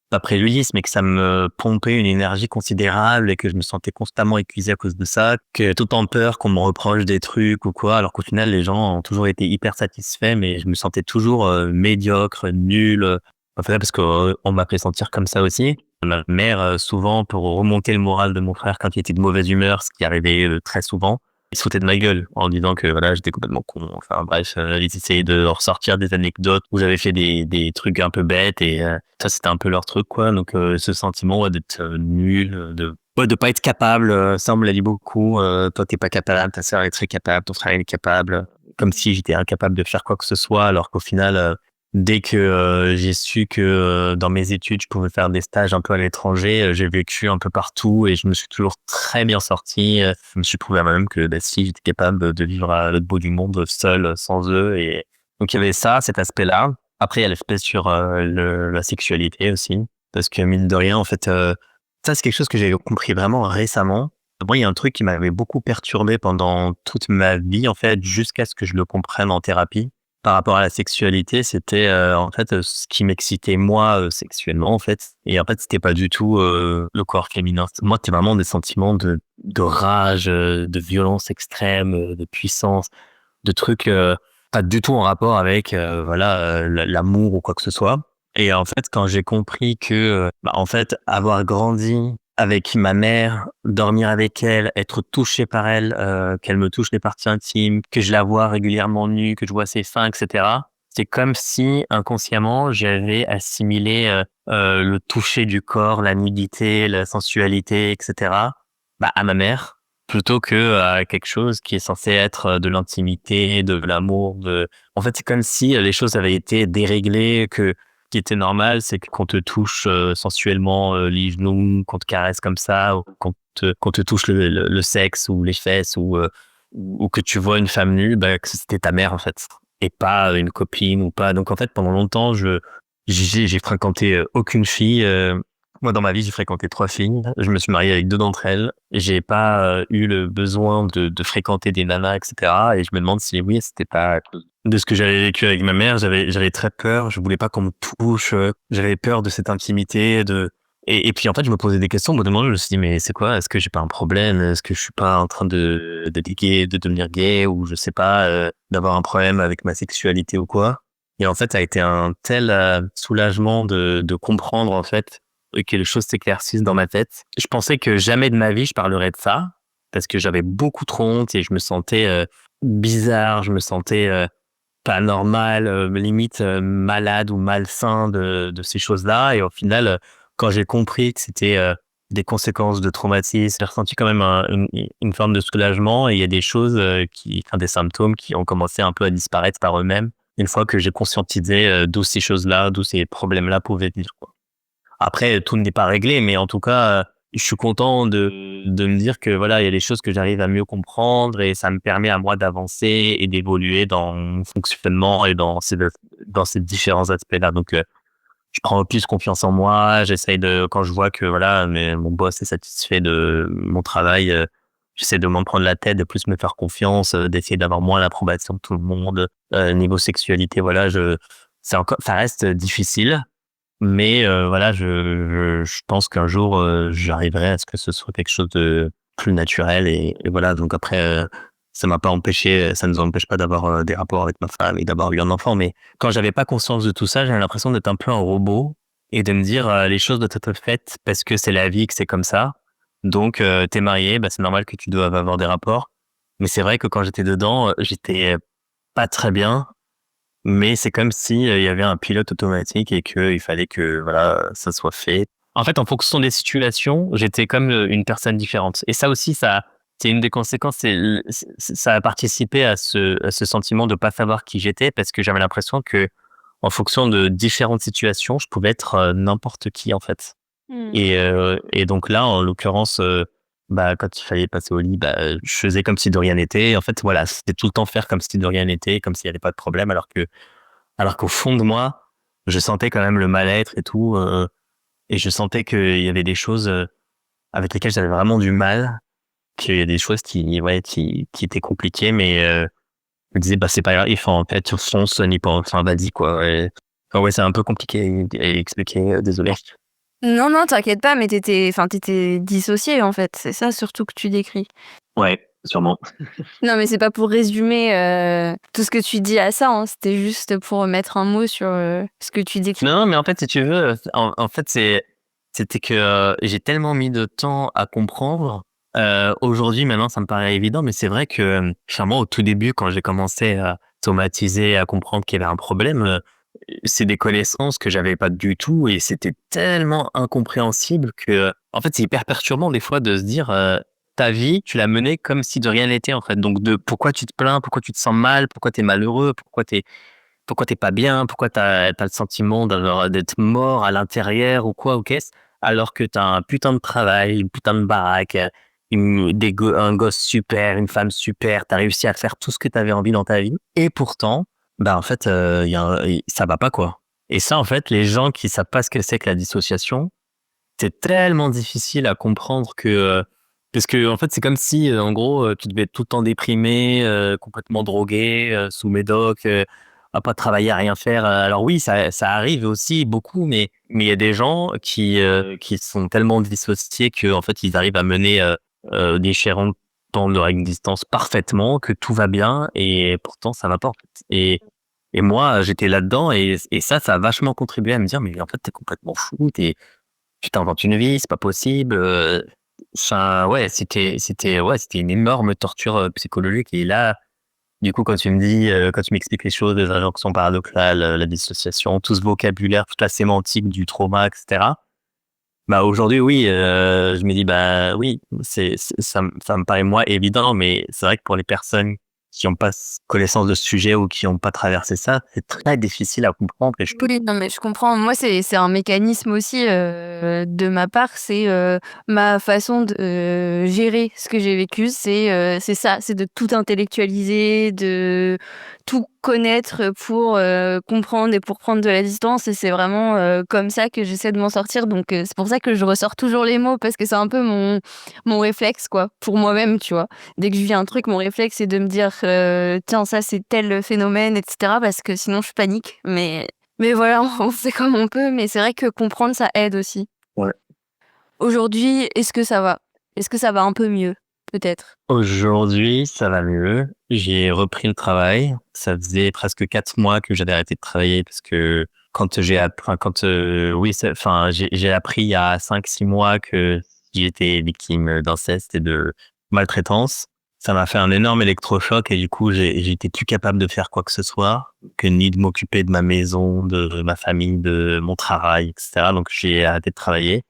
pas préjudice, mais que ça me pompait une énergie considérable et que je me sentais constamment épuisé à cause de ça, que tout en peur qu'on me reproche des trucs ou quoi, alors qu'au final les gens ont toujours été hyper satisfaits, mais je me sentais toujours, médiocre, nul, en fait parce qu'on m'a fait sentir comme ça aussi. Ma mère, souvent pour remonter le moral de mon frère quand il était de mauvaise humeur, ce qui arrivait, très souvent, il se foutait de ma gueule en disant que voilà, j'étais complètement con. Enfin bref, ils essayaient de ressortir des anecdotes où j'avais fait des trucs un peu bêtes et ça c'était un peu leur truc quoi. Donc ce sentiment d'être, nul, de pas être capable, ça on me l'a dit beaucoup, «Toi t'es pas capable, ta sœur est très capable, ton frère il est capable», comme si j'étais incapable de faire quoi que ce soit alors qu'au final, dès que, j'ai su que, dans mes études, je pouvais faire des stages un peu à l'étranger, j'ai vécu un peu partout et je me suis toujours très bien sorti, je me suis prouvé à moi-même que, si, j'étais capable de vivre à l'autre bout du monde seul, sans eux et donc il y avait ça, cet aspect-là. Après, il y a l'aspect sur, la sexualité aussi parce que mine de rien, en fait, Ça, c'est quelque chose que j'ai compris vraiment récemment. Moi, il y a un truc qui m'avait beaucoup perturbé pendant toute ma vie, en fait, jusqu'à ce que je le comprenne en thérapie. Par rapport à la sexualité, c'était en fait ce qui m'excitait moi sexuellement en fait. Et en fait, c'était pas du tout le corps féminin. Moi, c'était vraiment des sentiments de rage, de violence extrême, de puissance, de trucs pas du tout en rapport avec l'amour ou quoi que ce soit. Et en fait, quand j'ai compris que en fait, avoir grandi avec ma mère, dormir avec elle, être touché par elle, qu'elle me touche les parties intimes, que je la vois régulièrement nue, que je vois ses seins, etc. C'est comme si inconsciemment j'avais assimilé le toucher du corps, la nudité, la sensualité, etc. À ma mère plutôt que à quelque chose qui est censé être de l'intimité, de l'amour. En fait, c'est comme si les choses avaient été déréglées, que qui était normal, c'est qu'on te touche sensuellement les genoux, qu'on te caresse comme ça, ou qu'on te touche le sexe ou les fesses, ou que tu vois une femme nue, que c'était ta mère en fait, et pas une copine ou pas. Donc en fait, pendant longtemps, j'ai fréquenté aucune fille. Moi, dans ma vie, j'ai fréquenté 3 filles. Je me suis marié avec 2 d'entre elles. J'ai pas eu le besoin de fréquenter des nanas, etc. Et je me demande si oui, c'était pas à cause de ce que j'avais vécu avec ma mère. J'avais très peur. Je voulais pas qu'on me touche. J'avais peur de cette intimité. Et puis en fait, je me posais des questions. Au bout d'un moment, je me suis dit, mais c'est quoi? Est-ce que j'ai pas un problème? Est-ce que je suis pas en train de devenir gay, ou je sais pas, d'avoir un problème avec ma sexualité ou quoi? Et en fait, ça a été un tel soulagement de comprendre en fait et que les choses s'éclaircissent dans ma tête. Je pensais que jamais de ma vie je parlerais de ça, parce que j'avais beaucoup trop honte et je me sentais bizarre, je me sentais pas normal, limite malade ou malsain de ces choses-là. Et au final, quand j'ai compris que c'était des conséquences de traumatisme, j'ai ressenti quand même une forme de soulagement, et il y a des choses des symptômes qui ont commencé un peu à disparaître par eux-mêmes une fois que j'ai conscientisé d'où ces choses-là, d'où ces problèmes-là pouvaient venir, quoi. Après, tout n'est pas réglé, mais en tout cas, je suis content de me dire que voilà, il y a des choses que j'arrive à mieux comprendre, et ça me permet à moi d'avancer et d'évoluer dans mon fonctionnement et dans ces différents aspects-là. Donc, je prends plus confiance en moi. J'essaye quand je vois que voilà, mon boss est satisfait de mon travail, j'essaie de m'en prendre la tête, de plus me faire confiance, d'essayer d'avoir moins l'approbation de tout le monde. Niveau sexualité, voilà, ça reste difficile. Mais voilà, je pense qu'un jour, j'arriverai à ce que ce soit quelque chose de plus naturel, et voilà. Donc après, ça ne nous empêche pas d'avoir des rapports avec ma femme et d'avoir eu un enfant. Mais quand j'avais pas conscience de tout ça, j'avais l'impression d'être un peu un robot et de me dire les choses doivent être faites parce que c'est la vie, que c'est comme ça. Donc t'es marié, c'est normal que tu doives avoir des rapports. Mais c'est vrai que quand j'étais dedans, j'étais pas très bien. Mais c'est comme si il y avait un pilote automatique et que il fallait que voilà, ça soit fait. En fait, en fonction des situations, j'étais comme une personne différente. Et ça aussi, c'est une des conséquences. Ça a participé à ce sentiment de pas savoir qui j'étais, parce que j'avais l'impression que en fonction de différentes situations, je pouvais être n'importe qui en fait. Mmh. Et donc là, en l'occurrence, quand il fallait passer au lit, je faisais comme si de rien n'était. En fait, voilà, c'était tout le temps faire comme si de rien n'était, comme s'il n'y avait pas de problème, alors qu'au fond de moi, je sentais quand même le mal-être et tout, et je sentais qu'il y avait des choses avec lesquelles j'avais vraiment du mal, qu'il y a des choses qui étaient compliquées, mais je me disais, c'est pas grave, enfin, en fait, fonce, n'y pense, enfin, vas-y, quoi. Ouais, c'est un peu compliqué à expliquer, désolé. Non, non, t'inquiète pas, mais t'étais dissocié en fait. C'est ça surtout que tu décris. Ouais, sûrement. Non, mais c'est pas pour résumer tout ce que tu dis à ça, hein. C'était juste pour mettre un mot sur ce que tu décris. Non, mais en fait, si tu veux, en fait, c'était que j'ai tellement mis de temps à comprendre. Aujourd'hui, maintenant, ça me paraît évident, mais c'est vrai que, finalement, au tout début, quand j'ai commencé à somatiser, à comprendre qu'il y avait un problème, c'est des connaissances que j'avais pas du tout, et c'était tellement incompréhensible que, en fait, c'est hyper perturbant des fois de se dire, ta vie, tu l'as menée comme si de rien n'était, en fait. Donc, pourquoi tu te plains, pourquoi tu te sens mal, pourquoi t'es malheureux, pourquoi t'es pas bien, pourquoi t'as le sentiment d'être mort à l'intérieur ou quoi, ou qu'est-ce, alors que t'as un putain de travail, une putain de baraque, un gosse super, une femme super, t'as réussi à faire tout ce que t'avais envie dans ta vie, et pourtant, en fait, ça va pas, quoi. Et ça, en fait, les gens qui savent pas ce que c'est que la dissociation, c'était tellement difficile à comprendre que parce que en fait c'est comme si en gros tu devais être tout le temps déprimé, complètement drogué, sous médoc, à pas travailler, à rien faire. Alors oui, ça arrive aussi beaucoup, mais il y a des gens qui sont tellement dissociés que en fait ils arrivent à mener différents temps de leur existence parfaitement, que tout va bien et pourtant ça va pas en fait. Et moi j'étais là-dedans et ça a vachement contribué à me dire mais en fait t'es complètement fou, tu t'inventes une vie, c'est pas possible. Enfin, ouais, c'était une énorme torture psychologique. Et là, du coup, quand tu me dis, quand tu m'expliques les choses, les injonctions paradoxales, la dissociation, tout ce vocabulaire, toute la sémantique du trauma, etc. Bah aujourd'hui, oui, je me dis, bah oui, ça me paraît moi évident, mais c'est vrai que pour les personnes qui n'ont pas connaissance de ce sujet ou qui n'ont pas traversé ça, c'est très difficile à comprendre. Et Oui, non, mais je comprends. Moi, c'est un mécanisme aussi de ma part. C'est ma façon de gérer ce que j'ai vécu. C'est ça, c'est de tout intellectualiser, de tout connaître pour comprendre et pour prendre de la distance. Et c'est vraiment comme ça que j'essaie de m'en sortir. Donc, c'est pour ça que je ressors toujours les mots parce que c'est un peu mon réflexe, quoi, pour moi-même, tu vois. Dès que je vis un truc, mon réflexe, c'est de me dire tiens, ça, c'est tel phénomène, etc. Parce que sinon, je panique. Mais voilà, on fait comme on peut, mais c'est vrai que comprendre, ça aide aussi. Ouais. Aujourd'hui, est-ce que ça va? Est-ce que ça va un peu mieux, peut-être? Aujourd'hui, ça va mieux. J'ai repris le travail. Ça faisait presque 4 mois que j'avais arrêté de travailler parce que j'ai appris il y a 5-6 mois que j'étais victime d'inceste et de maltraitance. Ça m'a fait un énorme électrochoc et du coup, j'étais plus capable de faire quoi que ce soit, que ni de m'occuper de ma maison, de ma famille, de mon travail, etc. Donc, j'ai arrêté de travailler.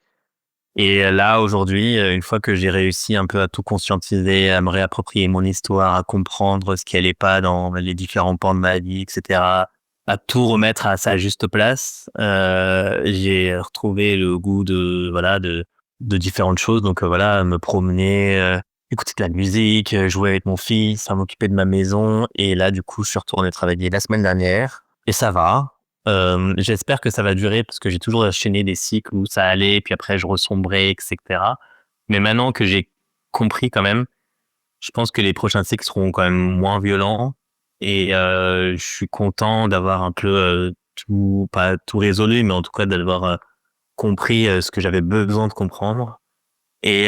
Et là, aujourd'hui, une fois que j'ai réussi un peu à tout conscientiser, à me réapproprier mon histoire, à comprendre ce qui allait pas dans les différents pans de ma vie, etc., à tout remettre à sa juste place, j'ai retrouvé le goût de différentes choses. Donc voilà, me promener, écouter de la musique, jouer avec mon fils, m'occuper de ma maison. Et là, du coup, je suis retourné travailler la semaine dernière et ça va. J'espère que ça va durer parce que j'ai toujours enchaîné des cycles où ça allait, puis après je ressombrais, etc. Mais maintenant que j'ai compris quand même, je pense que les prochains cycles seront quand même moins violents et je suis content d'avoir un peu pas tout résolu, mais en tout cas d'avoir compris ce que j'avais besoin de comprendre et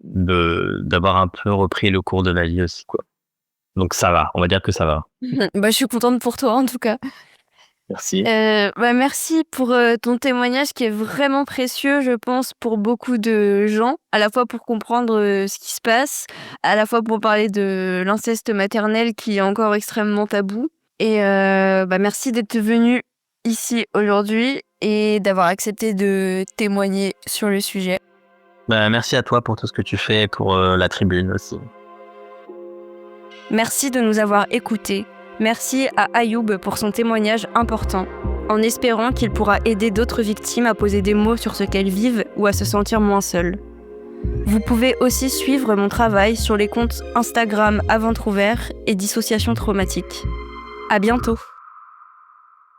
d'avoir un peu repris le cours de ma vie aussi, quoi. Donc ça va, on va dire que ça va. Bah, je suis contente pour toi, en tout cas. Merci. Merci pour ton témoignage qui est vraiment précieux, je pense, pour beaucoup de gens, à la fois pour comprendre ce qui se passe, à la fois pour parler de l'inceste maternel qui est encore extrêmement tabou. Et merci d'être venu ici aujourd'hui et d'avoir accepté de témoigner sur le sujet. Merci à toi pour tout ce que tu fais pour la tribune aussi. Merci de nous avoir écoutés. Merci à Ayoub pour son témoignage important, en espérant qu'il pourra aider d'autres victimes à poser des mots sur ce qu'elles vivent ou à se sentir moins seules. Vous pouvez aussi suivre mon travail sur les comptes Instagram À Ventre Ouvert et Dissociation Traumatique. À bientôt!